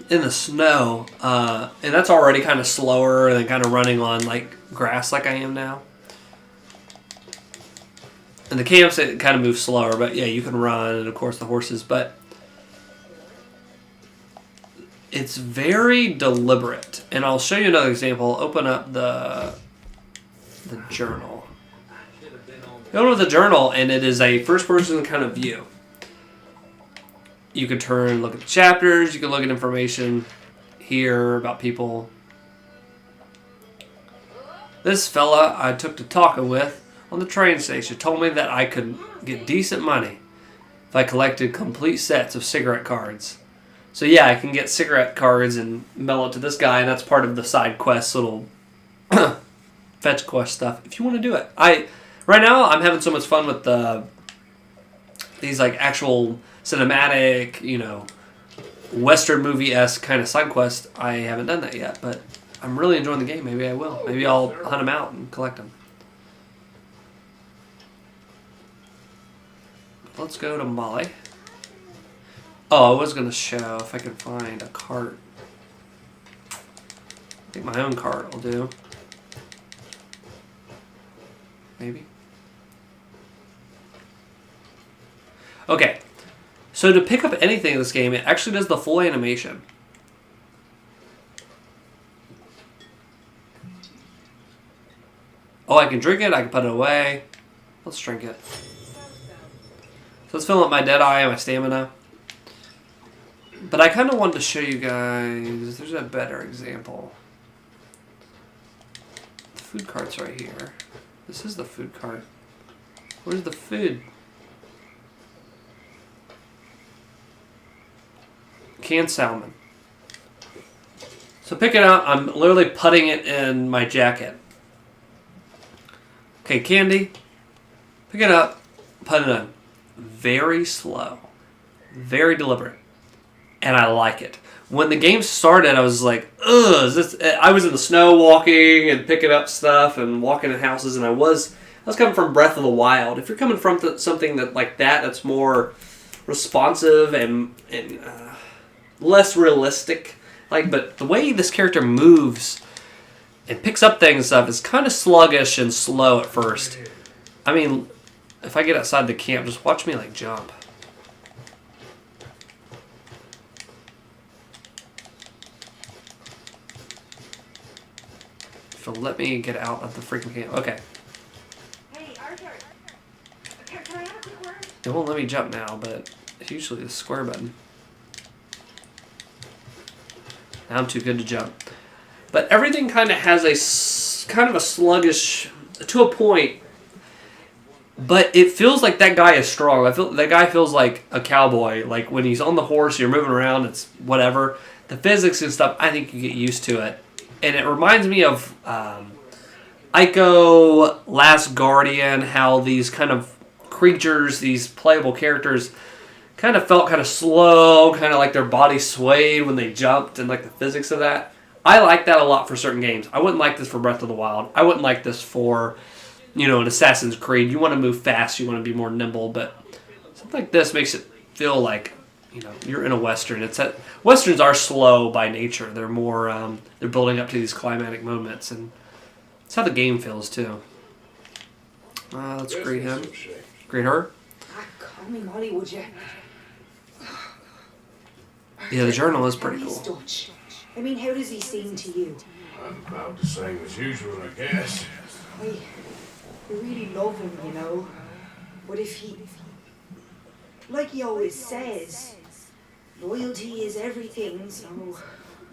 in the snow, and that's already kind of slower than kind of running on like grass like I am now. And the camps, it kind of moves slower, but yeah, you can run, and of course the horses, but it's very deliberate. And I'll show you another example. Open up the journal. You open up the journal, and it is a first-person kind of view. You can look at the chapters, you can look at information here about people. This fella I took to talking with on the train station told me that I could get decent money if I collected complete sets of cigarette cards. So yeah, I can get cigarette cards and mail it to this guy, and that's part of the side quest, little fetch quest stuff. If you want to do it, right now I'm having so much fun with these like actual cinematic, Western movie-esque kind of side quest. I haven't done that yet, but I'm really enjoying the game. Maybe I will. Maybe I'll hunt them out and collect them. Let's go to Molly. Oh, I was going to show if I can find a cart. I think my own cart will do. Maybe. Okay. So to pick up anything in this game, it actually does the full animation. Oh, I can drink it. I can put it away. Let's drink it. So let's fill up my Deadeye and my stamina. But I kind of wanted to show you guys, there's a better example. The food cart's right here. This is the food cart. Where's the food? Canned salmon. So pick it up. I'm literally putting it in my jacket. Okay, candy. Pick it up. Put it in. Very slow. Very deliberate. And I like it. When the game started, I was like, ugh, is this... I was in the snow walking and picking up stuff and walking in houses, and I was coming from Breath of the Wild. If you're coming from something like that, that's more responsive and less realistic, but the way this character moves and picks up things and stuff is kind of sluggish and slow at first. I mean, if I get outside the camp, just watch me jump. So let me get out of the freaking camp. Okay. Hey, Arthur. Can I have a quick word? It won't let me jump now, but it's usually the square button. Now I'm too good to jump. But everything kind of has a kind of a sluggish, to a point, but it feels like that guy is strong. That guy feels like a cowboy. Like when he's on the horse, you're moving around, it's whatever. The physics and stuff, I think you get used to it. And it reminds me of Ico, Last Guardian, how these kind of creatures, these playable characters, kind of felt kind of slow, kind of like their body swayed when they jumped, and like the physics of that. I like that a lot for certain games. I wouldn't like this for Breath of the Wild. I wouldn't like this for, an Assassin's Creed. You want to move fast, you want to be more nimble, but something like this makes it feel like, you're in a Western. Westerns are slow by nature. They're more, they're building up to these climatic moments, and that's how the game feels too. Let's greet him. Greet her. Call me Molly, would you? Yeah, the journal is pretty cool. Dutch. I mean, how does he seem to you? About the same as usual, I guess. I really love him, But if he... Like he always says, loyalty is everything, so...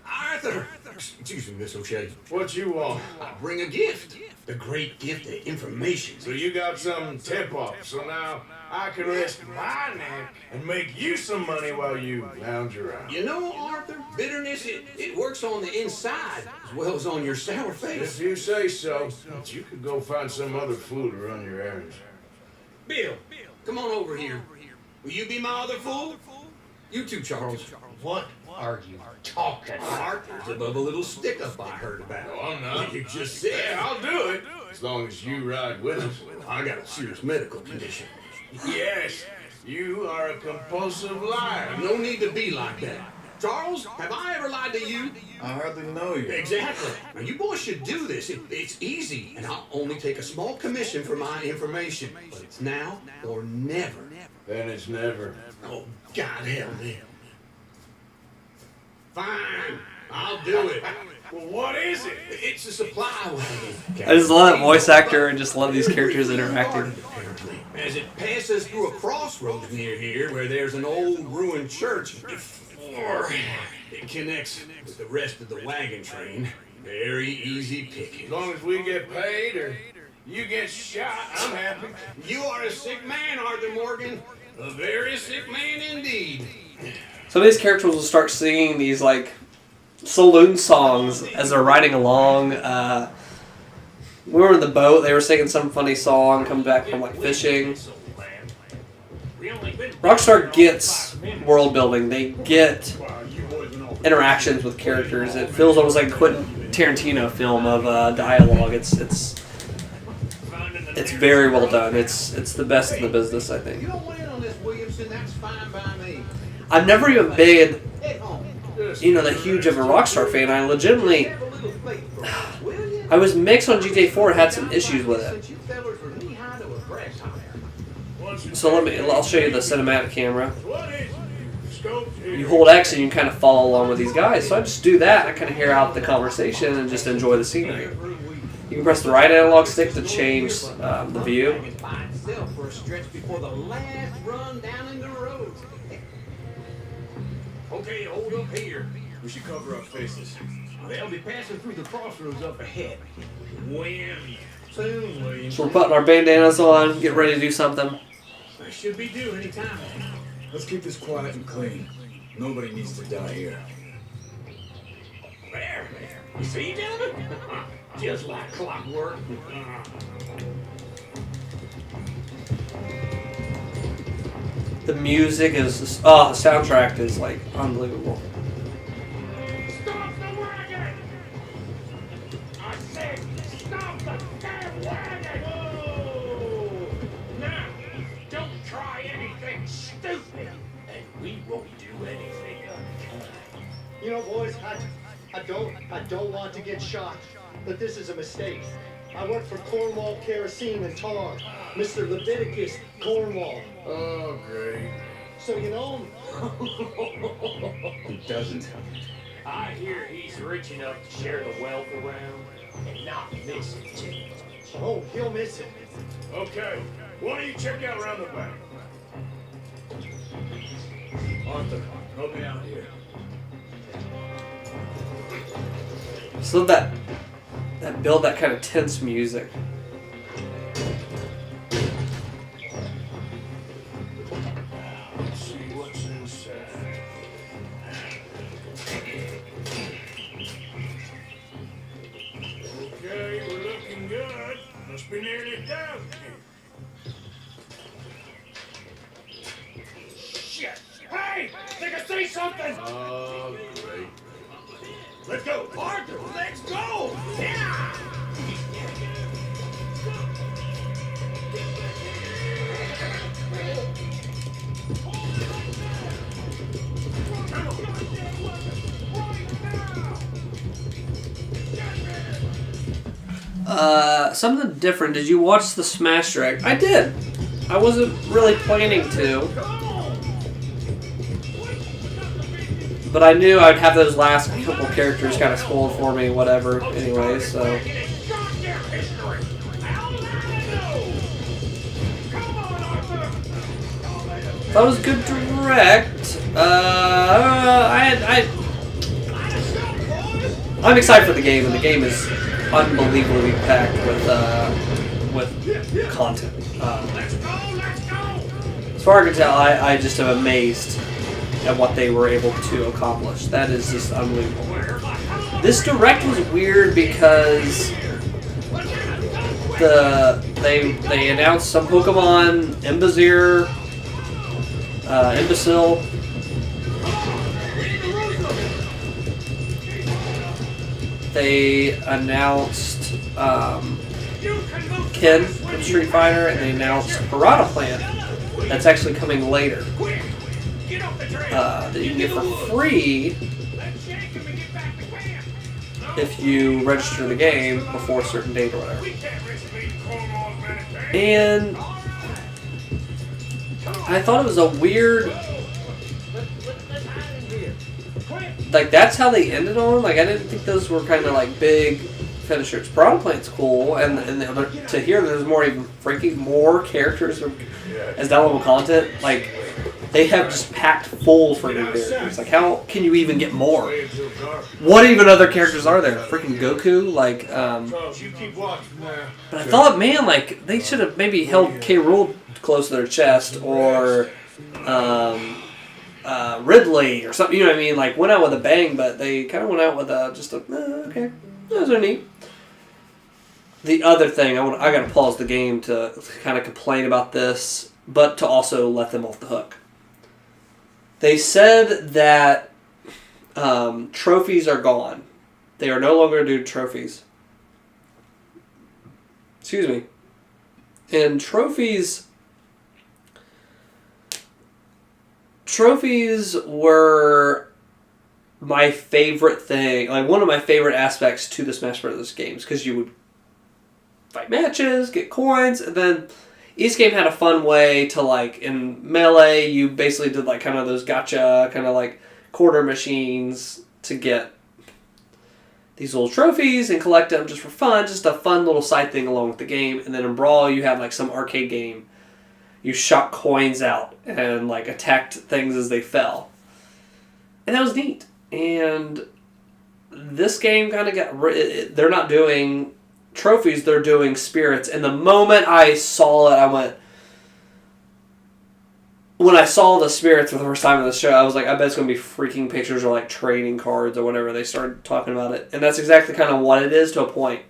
Arthur! Excuse me, Miss O'Shea. What you want? I bring a gift. The great gift of information. So you got some tip-off, so now I can risk my neck and make you some money while you lounge around. Arthur, bitterness, it works on the inside as well as on your sour face. If you say so, but you could go find some other fool to run your errands. Bill, come on over here. Will you be my other fool? You too, Charles. What are you talking about? Arthur's above a little stick-up I heard about. No, I'm not. You just said. Yeah, I'll do it. as long as you ride with us. I got a serious medical condition. Yes, you are a compulsive liar. No need to be like that. Charles, have I ever lied to you? I hardly know you. Exactly. Now, you boys should do this. It's easy, and I'll only take a small commission for my information. But it's now or never. Then it's never. Oh, God help me. Fine, I'll do it. Well, what is it? It's a supply wagon. I just love that voice actor and just love these characters interacting. As it passes through a crossroads near here where there's an old ruined church, before it connects with the rest of the wagon train, very easy picking. As long as we get paid or you get shot, I'm happy. You are a sick man, Arthur Morgan. A very sick man indeed. Some of these characters will start singing these like saloon songs as they're riding along. We were in the boat. They were singing some funny song, coming back from like fishing. Rockstar gets world building. They get interactions with characters. It feels almost like a Quentin Tarantino film of dialogue. It's very well done. It's the best in the business, I think. You don't win on this, Williamson. That's fine by me. I've never even been, that huge of a Rockstar fan. I legitimately, I was mixed on GTA 4. Had some issues with it. So I'll show you the cinematic camera. You hold X and you kind of follow along with these guys. So I just do that. I kind of hear out the conversation and just enjoy the scenery. You can press the right analog stick to change the view. Okay, hold up here. We should cover our faces. They'll be passing through the crossroads up ahead. When? Soon, William. So we're putting our bandanas on, get ready to do something. I should be due any time. Let's keep this quiet and clean. Nobody needs to die here. There. You see, gentlemen? Just like clockwork. The music is, the soundtrack is like unbelievable. Stop the wagon! I said, stop the damn wagon! Whoa! Now, don't try anything stupid, and we won't do anything unkind. You know, boys, I don't want to get shot, but this is a mistake. I work for Cornwall Kerosene and Tar, Mr. Leviticus Cornwall. Oh, great. So you know him? He doesn't. I hear he's rich enough to share the wealth around and not miss it too much. Oh, he'll miss it. Okay, why don't you check out around the back? Arthur, help me out here. So that build that kind of tense music. Let's see what's inside. Okay, we're looking good. Must be nearly done. Shit! Hey! Think I see something! Oh, great. Let's go! Arthur, let's go! Yeah! Something different. Did you watch the Smash Direct? I did. I wasn't really planning to. But I knew I'd have those last couple characters kind of spoiled for me, whatever, anyway, so. That was a good direct. I'm excited for the game, and the game is unbelievably packed with content. As far as I can tell, I just am amazed at what they were able to accomplish. That is just unbelievable. This direct was weird because they announced some Pokemon, Imbazir, Imbecile. They announced Ken from Street Fighter, and they announced Piranha Plant. That's actually coming later. That you can get for free if you register the game before a certain date or whatever. And I thought it was a weird... Like, that's how they ended on? Like, I didn't think those were kind of, like, big finishers. Piranha Plant's cool, and to hear there's more characters as downloadable content, like, they have just packed full for new characters. Like, how can you even get more? What even other characters are there? Freaking Goku? Like, but I thought, man, like, they should have maybe held K. Rool close to their chest, or Ridley, or something, you know what I mean? Like, went out with a bang, but they kind of went out with okay, those are neat. The other thing, I got to pause the game to kind of complain about this, but to also let them off the hook. They said that trophies are gone. They are no longer doing trophies. Excuse me. And trophies were my favorite thing, like one of my favorite aspects to the Smash Bros. Games, because you would fight matches, get coins, and then each game had a fun way to, like, in Melee, you basically did, like, kind of those gacha, kind of like quarter machines to get these little trophies and collect them just for fun, just a fun little side thing along with the game. And then in Brawl, you had, like, some arcade game. You shot coins out and, like, attacked things as they fell. And that was neat. And this game kind of they're not doing trophies, they're doing spirits. And the moment I saw it, I went... When I saw the spirits for the first time in the show, I was like, I bet it's going to be freaking pictures or, like, trading cards or whatever. They started talking about it. And that's exactly kind of what it is to a point.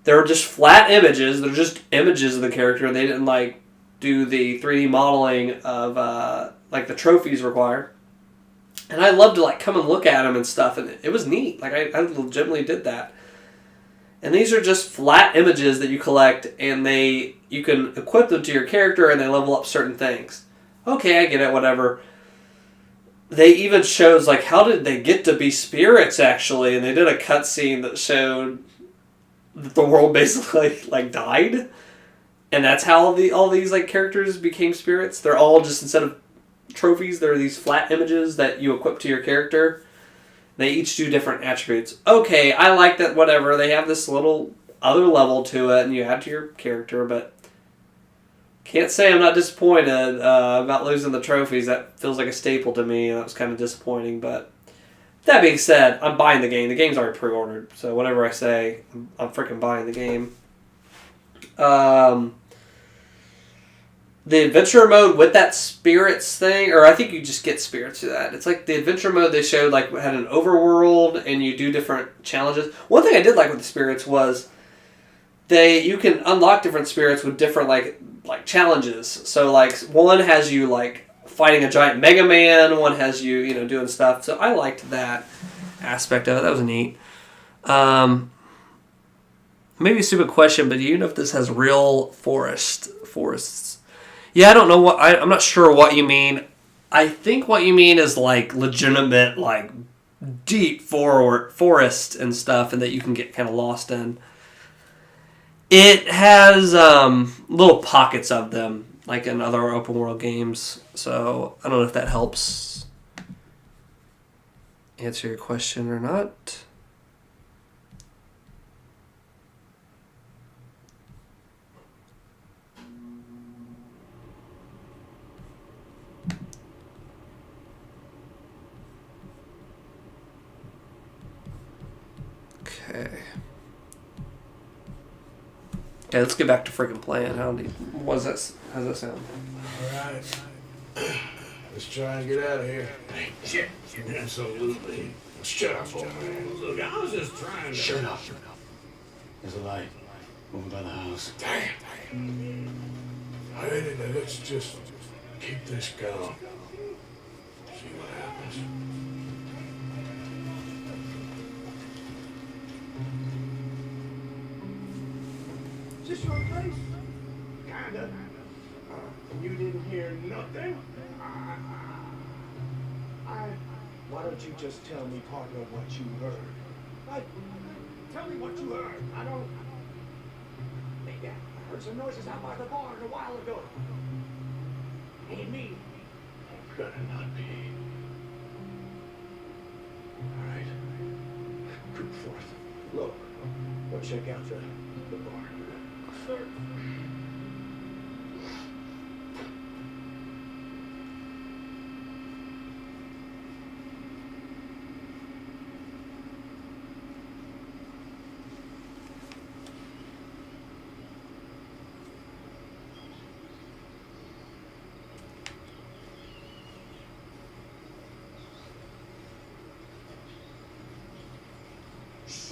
They're just flat images. They're just images of the character. They didn't, like, do the 3D modeling of, like, the trophies require. And I love to, like, come and look at them and stuff. And it was neat. Like, I legitimately did that. And these are just flat images that you collect, and you can equip them to your character, and they level up certain things. Okay, I get it, whatever. They even shows, like, how did they get to be spirits, actually? And they did a cutscene that showed that the world basically, like, died. And that's how all these, like, characters became spirits. They're all just, instead of trophies, they're these flat images that you equip to your character. They each do different attributes. Okay, I like that, whatever. They have this little other level to it, and you add to your character, but can't say I'm not disappointed about losing the trophies. That feels like a staple to me, and that was kind of disappointing. But that being said, I'm buying the game. The game's already pre-ordered, so whatever I say, I'm freaking buying the game. The adventure mode with that spirits thing, or I think you just get spirits through that. It's like the adventure mode they showed, like, had an overworld, and you do different challenges. One thing I did like with the spirits was you can unlock different spirits with different, like challenges. So, like, one has you, like, fighting a giant Mega Man, one has you, doing stuff. So I liked that aspect of it. That was neat. Maybe a stupid question, but do you know if this has real forests? Yeah, I don't know I'm not sure what you mean. I think what you mean is, like, legitimate, like, deep forest and stuff, and that you can get kind of lost in. It has little pockets of them, like in other open world games. So I don't know if that helps answer your question or not. Okay, let's get back to freaking playing. How's that sound? Alright. Let's try and get out of here. Hey, shit. Absolutely. Shut up, old man. Look, I was just trying to... Shut up. There's a light over by the house. Damn. Hey, let's just keep this going. See what happens. this your place? Kinda. You didn't hear nothing? Why don't you just tell me, partner, what you heard? Tell me what you heard. I don't. Yeah, I heard some noises out by the barn a while ago. Ain't me. Better not be. All right. Group forth. Look, go check out the barn. Sir.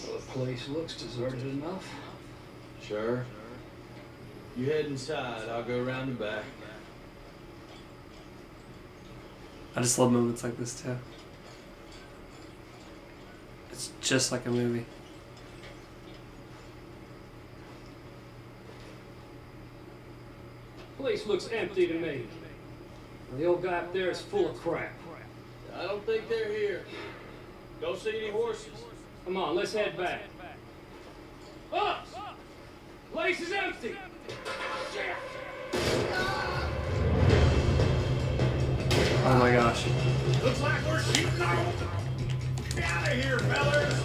Well, the place looks deserted enough. Sure. You head inside. I'll go around the back. I just love moments like this too. It's just like a movie. Place looks empty to me. The old guy up there is full of crap. I don't think they're here. Don't see any horses. Come on, let's head back. Us! Place is empty! Oh my gosh. Looks like we're shooting off. Get out of here, fellas.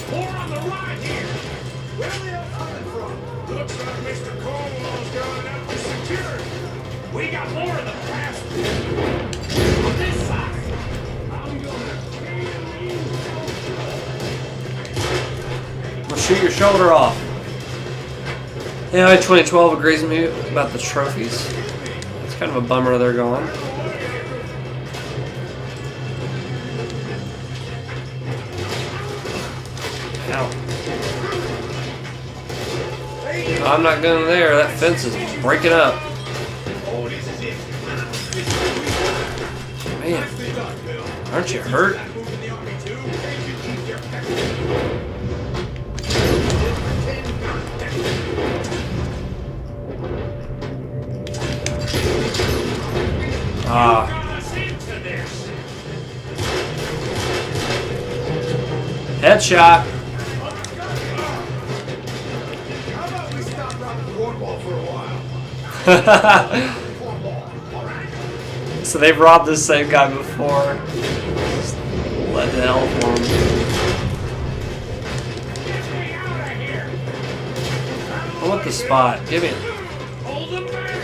More on the right here. Where are they all coming from? Looks like Mr. Cornwall's going up to security. We got more of the past. On this side. I'm gonna Well, shoot your shoulder off. Yeah, 2012 agrees with me about the trophies. It's kind of a bummer they're gone. Ow. I'm not going there. That fence is breaking up. Man, aren't you hurt? Ah. Headshot. How about we stop robbing Cornwall for a while? So they've robbed this same guy before. Just let the hell for him. I want the spot. Give me it. Hold them back!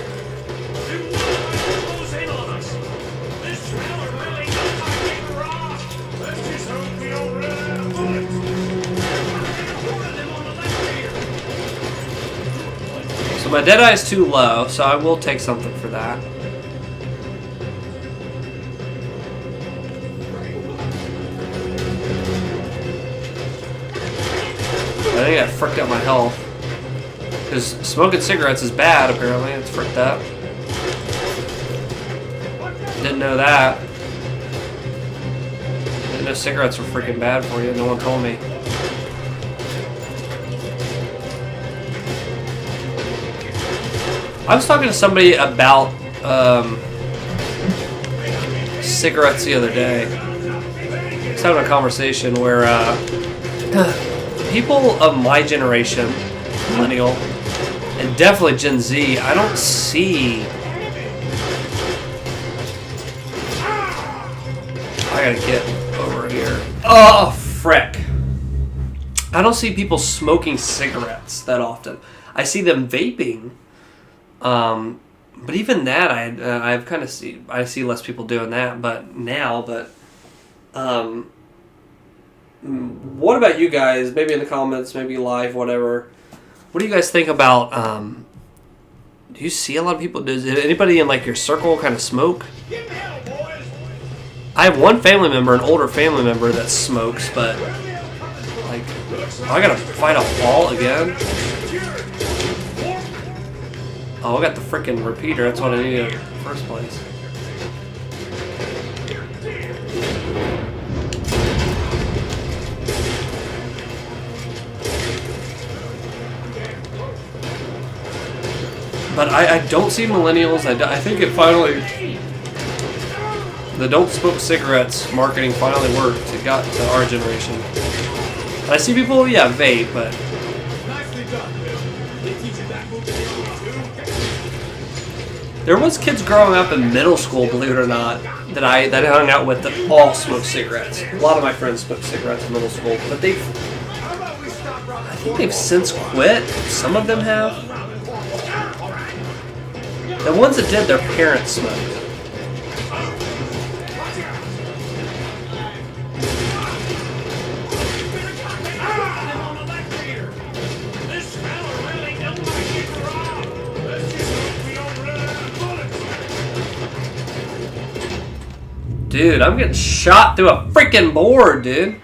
Do not close in on us! This trailer really does not get robbed! Let's just hope we don't run out of bullets! Four of them on the left here! So my dead eye is too low, so I will take something for that. I think I fricked up my health. Because smoking cigarettes is bad, apparently. It's fricked up. Didn't know that. Didn't know cigarettes were freaking bad for you. No one told me. I was talking to somebody about cigarettes the other day. I was having a conversation where people of my generation, millennial, and definitely Gen Z, I don't see. I gotta get over here. Oh, frick. I don't see people smoking cigarettes that often. I see them vaping. But even that, I've kind of I see less people doing that. But what about you guys? Maybe in the comments, maybe live, whatever. What do you guys think about? Do you see a lot of people? Does anybody in like your circle kind of smoke? I have one family member, an older family member that smokes, but like, I gotta fight a wall again. Oh, I got the freaking repeater. That's what I needed in the first place. But I don't see millennials. I think it finally... The don't smoke cigarettes marketing finally worked. It got to our generation. And I see people, vape, but... There was kids growing up in middle school, believe it or not, that I hung out with that all smoked cigarettes. A lot of my friends smoked cigarettes in middle school, but I think they've since quit. Some of them have. The ones that did, their parents smoked. Dude, I'm getting shot through a freaking board, dude.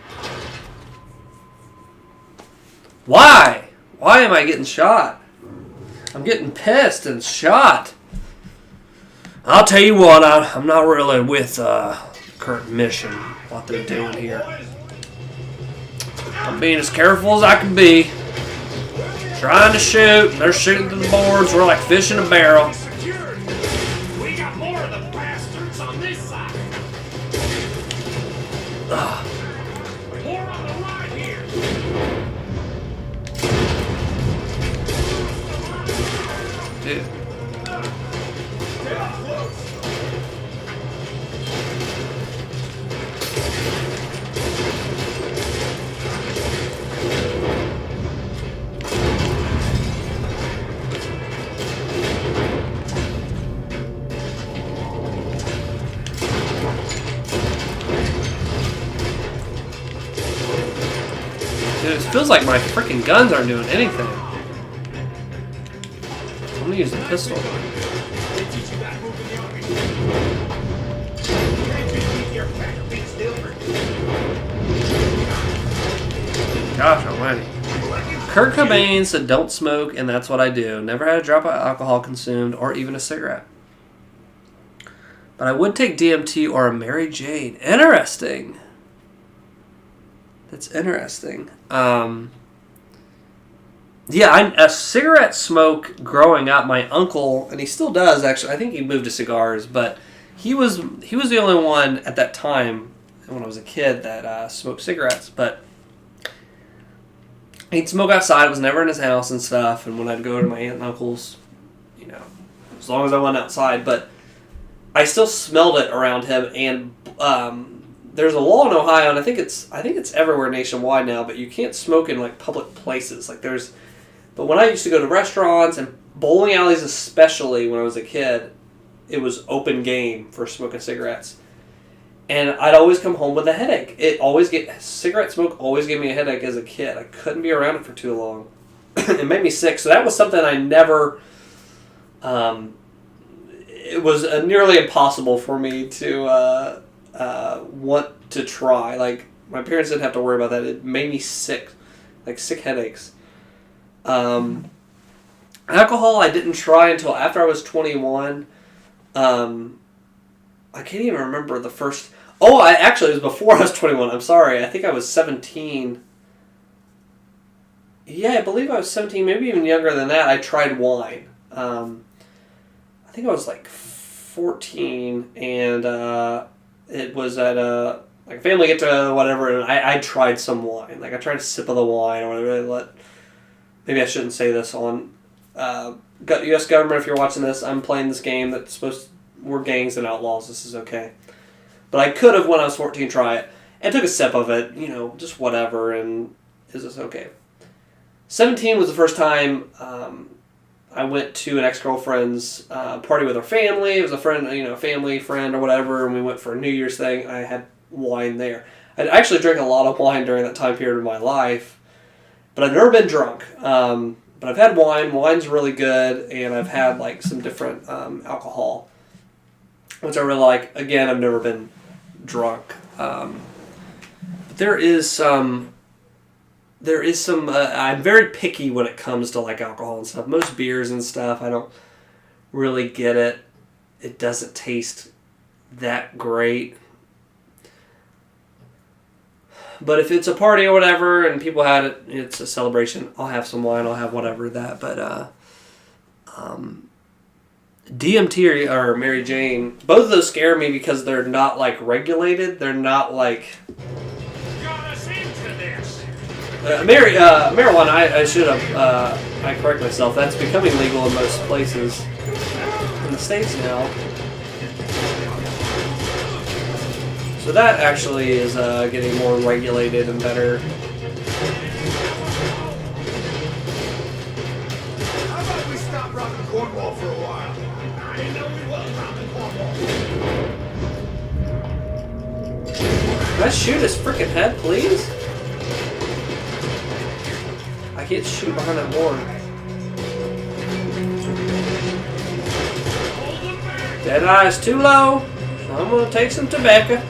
Why? Why am I getting shot? I'm getting pissed and shot. I'll tell you what, I'm not really with current mission, what they're doing here. I'm being as careful as I can be. Trying to shoot, they're shooting through the boards, we're like fish in a barrel. We got more of the bastards on this side. More on the right here. Dude. Dude, it feels like my freaking guns aren't doing anything. I'm gonna use the pistol. Gosh almighty. Kurt Cobain said don't smoke, and that's what I do. Never had a drop of alcohol consumed, or even a cigarette. But I would take DMT or a Mary Jane. Interesting. That's interesting. A cigarette smoke growing up. My uncle, and he still does actually. I think he moved to cigars, but he was the only one at that time when I was a kid that smoked cigarettes. But he'd smoke outside. It was never in his house and stuff. And when I'd go to my aunt and uncle's, as long as I went outside, but I still smelled it around him. And there's a law in Ohio, and I think it's everywhere nationwide now, but you can't smoke in like public places. But when I used to go to restaurants and bowling alleys, especially when I was a kid, it was open game for smoking cigarettes, and I'd always come home with a headache. Cigarette smoke always gave me a headache as a kid. I couldn't be around it for too long. It made me sick, so that was something I never. It was nearly impossible for me to. Want to try. Like, my parents didn't have to worry about that. It made me sick. Like, sick headaches. Alcohol I didn't try until after I was 21. I can't even remember the first... it was before I was 21. I'm sorry. I think I was 17. Yeah, I believe I was 17, maybe even younger than that. I tried wine. I think I was like 14, and it was at a family get to whatever, and I tried some wine. Like, I tried a sip of the wine or whatever. Maybe I shouldn't say this on U.S. government. If you're watching this, I'm playing this game that's we're gangs and outlaws. This is okay. But I could have, when I was 14, try it. And took a sip of it, just whatever, and is this okay? 17 was the first time I went to an ex-girlfriend's party with her family. It was a friend, family friend or whatever, and we went for a New Year's thing. I had wine there. I actually drank a lot of wine during that time period of my life, but I've never been drunk. But I've had wine. Wine's really good, and I've had like some different alcohol, which I really like. Again, I've never been drunk. But there is some. I'm very picky when it comes to like alcohol and stuff. Most beers and stuff, I don't really get it. It doesn't taste that great. But if it's a party or whatever and people had it, it's a celebration, I'll have some wine, I'll have whatever that. But DMT or Mary Jane, both of those scare me because they're not like regulated. They're not like Got us into this. marijuana. I should have. I correct myself. That's becoming legal in most places in the States now. So that actually is getting more regulated and better. How about we stop rocking Cornwall for a while? I didn't know we was rocking Cornwall. Can I shoot his freaking head, please? I can't shoot behind that board. Dead eye's too low. I'm gonna take some tobacco.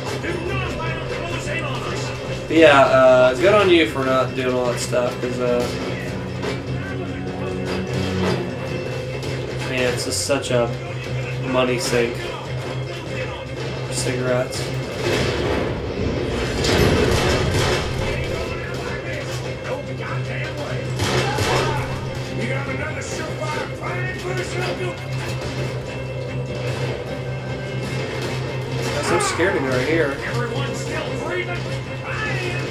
But yeah, good on you for not doing all that stuff, because man, it's just such a money sink. Cigarettes. You got another surefire plan for us, Uncle? I'm so scared of me right here. Everyone's still breathing? I am.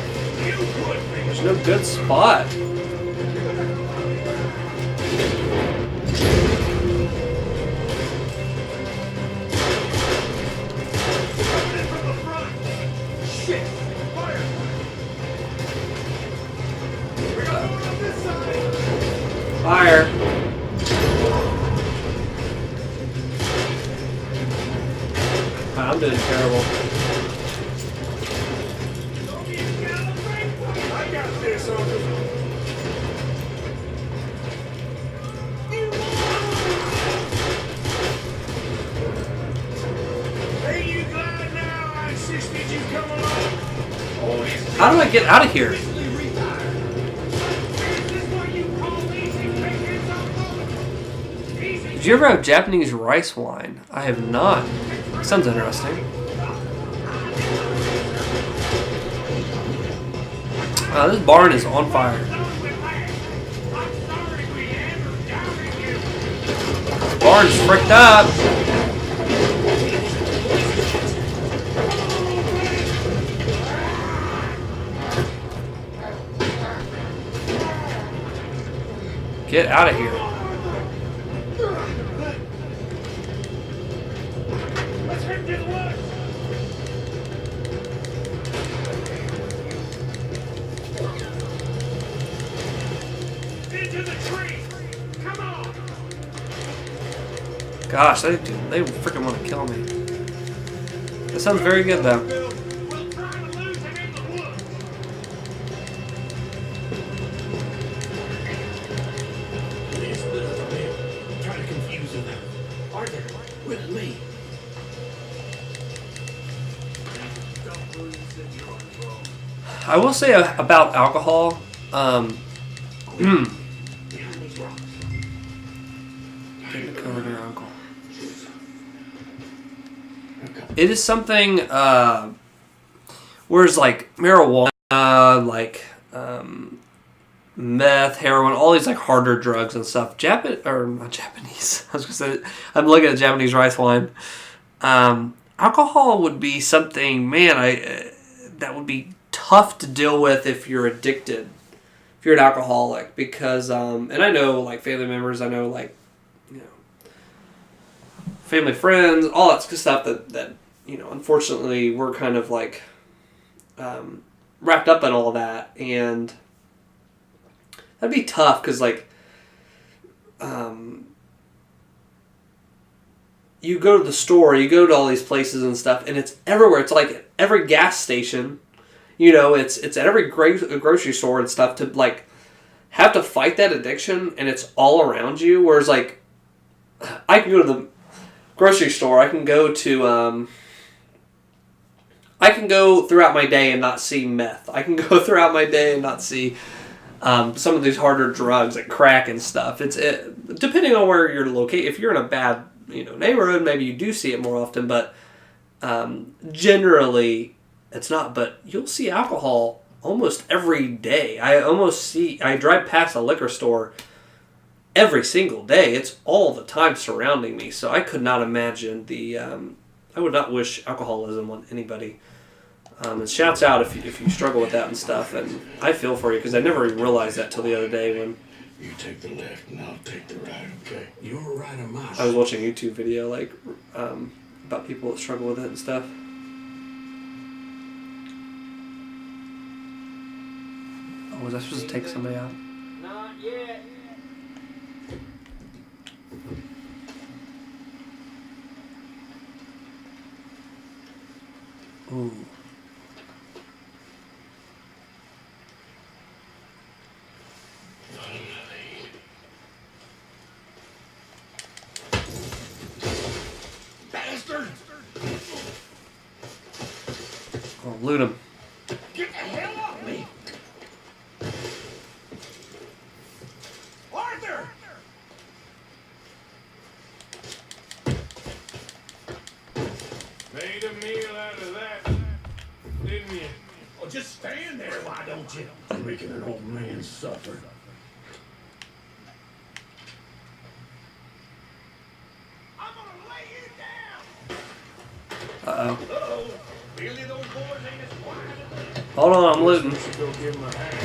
You could be. There's no good spot. Coming in from the front. Shit. Fire. We got one on this side. Fire. I'm doing terrible. I got this, Uncle. Ain't you glad now I insisted you come along? How do I get out of here? Is this what you call easy pickings, Uncle? Easy. Did you ever have Japanese rice wine? I have not. Sounds interesting. This barn is on fire. Barn's fricked up. Get out of here. Let's head to the woods. Into the tree. Come on. Gosh, they freaking want to kill me. That sounds very good though. We'll try to lose him in the woods. These little men try to confuse him. Arthur, with me. Don't lose that you're on the road. I will say about alcohol. Behind these rocks. Getting to cover your uncle. It is something. Whereas like marijuana, like meth, heroin, all these like harder drugs and stuff. Not Japanese. I was gonna say I'm looking at Japanese rice wine. Alcohol would be something, man. That would be tough to deal with if you're addicted. If you're an alcoholic, because and I know like family members, I know like family friends, all that stuff that unfortunately we're kind of like wrapped up in all of that, and that'd be tough because like you go to the store, you go to all these places and stuff, and it's everywhere. It's like every gas station. It's at every grocery store and stuff to like have to fight that addiction, and it's all around you. Whereas like I can go to the grocery store, I can go throughout my day and not see meth. I can go throughout my day and not see some of these harder drugs like crack and stuff. It's depending on where you're located. If you're in a bad neighborhood, maybe you do see it more often, but generally it's not. But you'll see alcohol almost every day. I drive past a liquor store every single day. It's all the time surrounding me. So I could not imagine the. I would not wish alcoholism on anybody. And shouts out if you struggle with that and stuff. And I feel for you because I never even realized that till the other day when You take the left and I'll take the right, okay? You're right on my I was watching a YouTube video like about people that struggle with it and stuff. Oh, was I supposed to take somebody out? Not yet. Ooh. Bastard! Oh, loot him. Get the hell off me! Arthur! Made a meal out of that, didn't you? Oh, just stand there, why don't you? Making an old man suffer. I'm gonna lay you down! Uh-oh. Uh-oh. Really, those boys ain't as quiet as they... Hold on, I'm looting. should go give him a hand.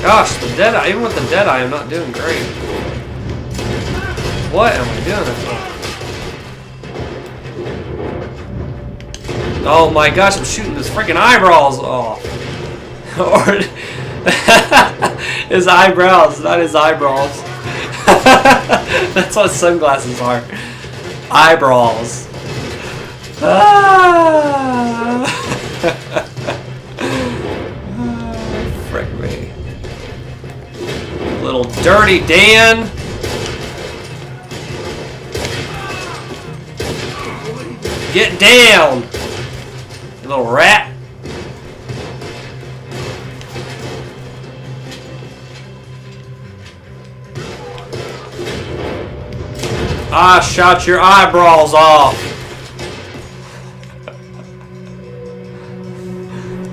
Gosh, the Deadeye, even with the Deadeye, I'm not doing great. What am I doing it for? Oh my gosh, I'm shooting his freaking eyebrows off. Or his eyebrows, not his eyebrows. That's what sunglasses are. Eyebrows. Ah. Frick me. Little dirty Dan. Get down, you little rat. I shot your eyebrows off.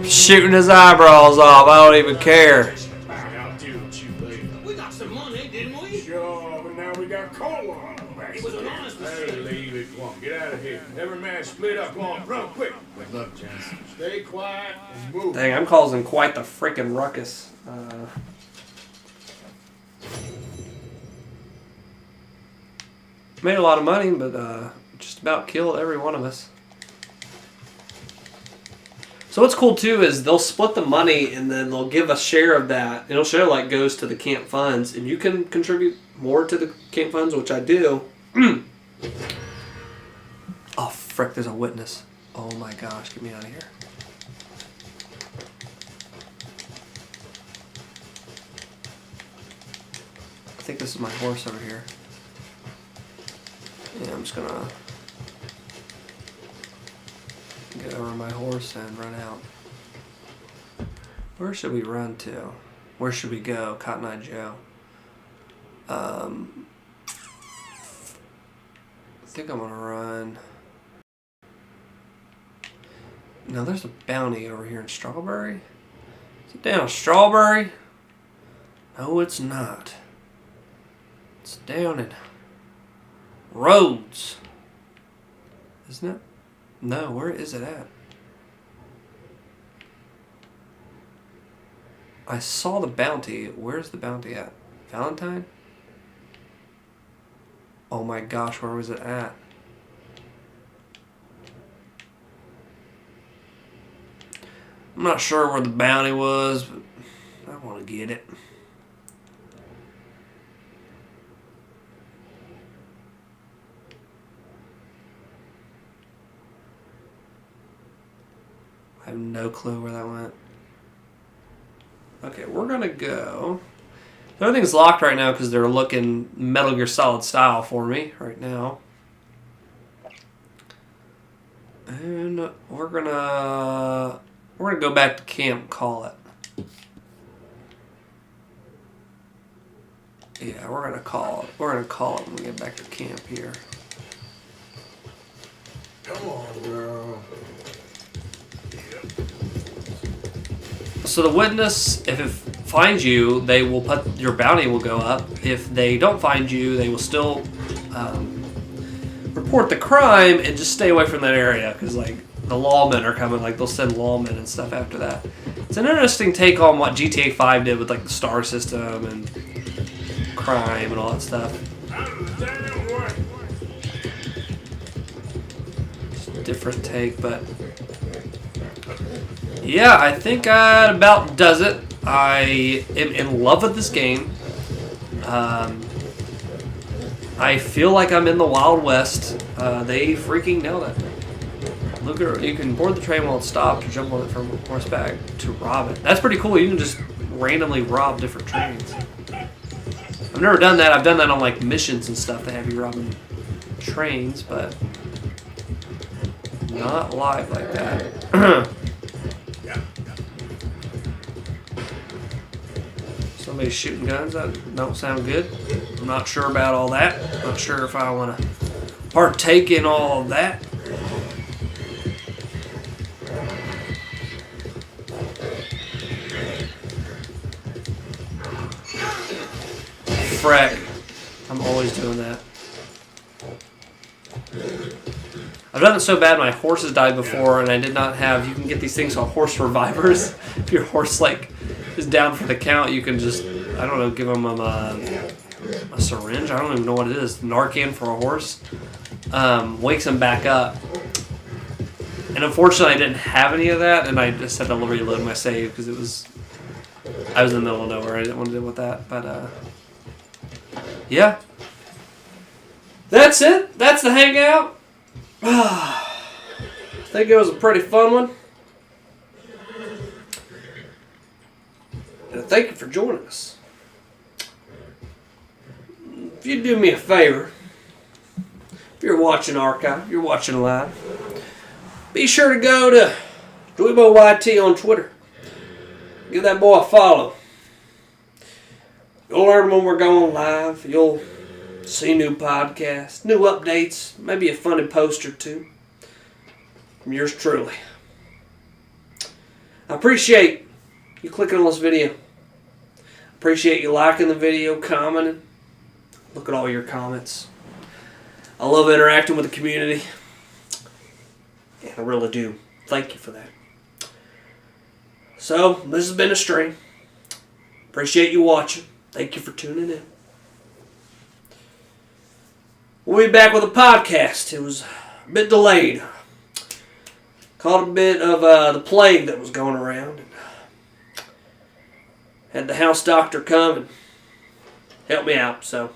Shooting his eyebrows off. I don't even care. I'll deal with you later. We got some money, didn't we? Sure, but now we got coal on our backs. It was an honest Hey, mistake. leave it. Come on, get out of here. Every man split up. Come on, run quick. Good luck, gents. Stay quiet and move. Dang, I'm causing quite the freaking ruckus. Made a lot of money, but just about killed every one of us. So what's cool too is they'll split the money and then they'll give a share of that. It'll show like goes to the camp funds, and you can contribute more to the camp funds, which I do. Oh frick! There's a witness. Oh my gosh! Get me out of here. I think this is my horse over here. Yeah, I'm just gonna get over my horse and run out. Where should we run to? Where should we go? Cotton Eye Joe. I think I'm gonna run. Now there's a bounty over here in Strawberry. Is it down Strawberry? No, it's not. It's down in Rhodes. Isn't it? No, where is it at? I saw the bounty. Where's the bounty at? Valentine? Oh my gosh, where was it at? I'm not sure where the bounty was, but I want to get it. have no clue where that went. Okay, we're going to go. Everything's locked right now because they're looking Metal Gear Solid style for me right now. And we're gonna go back to camp, call it. Yeah, we're gonna call it. We're gonna call it when we get back to camp here. Come on, girl. So the witness, if it finds you, they will put your bounty will go up. If they don't find you, they will still report the crime and just stay away from that area because like the lawmen are coming. Like they'll send lawmen and stuff after that. It's an interesting take on what GTA 5 did with like the star system and crime and all that stuff. It's a different take, but yeah, I think that about does it. I am in love with this game. I feel like I'm in the Wild West. They freaking nailed it. Look at you can board the train while it's stopped or jump on it from horseback to rob it. That's pretty cool. You can just randomly rob different trains. I've never done that. I've done that on like missions and stuff. They have you robbing trains, but not live like that. Somebody's shooting guns. That don't sound good. I'm not sure about all that. Not sure if I want to partake in all of that. Frack. I'm always doing that. I've done it so bad my horse has died before and I did not have, you can get these things called horse revivers. If your horse like is down for the count, you can just, I don't know, give them a syringe. I don't even know what it is. Narcan for a horse. Wakes him back up. And unfortunately I didn't have any of that and I just had to reload my save because I was in the middle of nowhere. I didn't want to deal with that. But yeah. That's it. That's the hangout. I think it was a pretty fun one. And thank you for joining us. If you do me a favor, if you're watching archive, you're watching live, be sure to go to DweeboYT on Twitter. Give that boy a follow. You'll learn when we're going live. You'll see new podcasts, new updates, maybe a funny post or two from yours truly. I appreciate you clicking on this video. Appreciate you liking the video, commenting. Look at all your comments. I love interacting with the community. And I really do. Thank you for that. So, this has been a stream. Appreciate you watching. Thank you for tuning in. We'll be back with a podcast. It was a bit delayed. Caught a bit of the plague that was going around. Had the house doctor come and help me out. So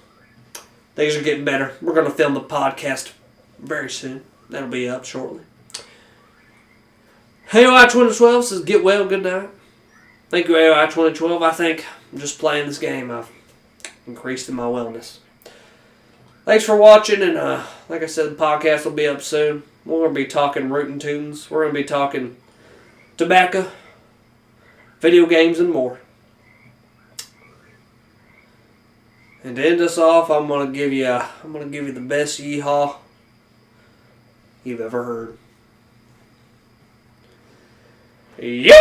things are getting better. We're going to film the podcast very soon. That'll be up shortly. AOI 2012 says get well, good night. Thank you, AOI 2012. I think I'm just playing this game. I've increased in my wellness. Thanks for watching, and like I said, the podcast will be up soon. We're going to be talking rootin' tunes. We're going to be talking tobacco, video games, and more. And to end us off, I'm going to give you the best yeehaw you've ever heard. Yeah.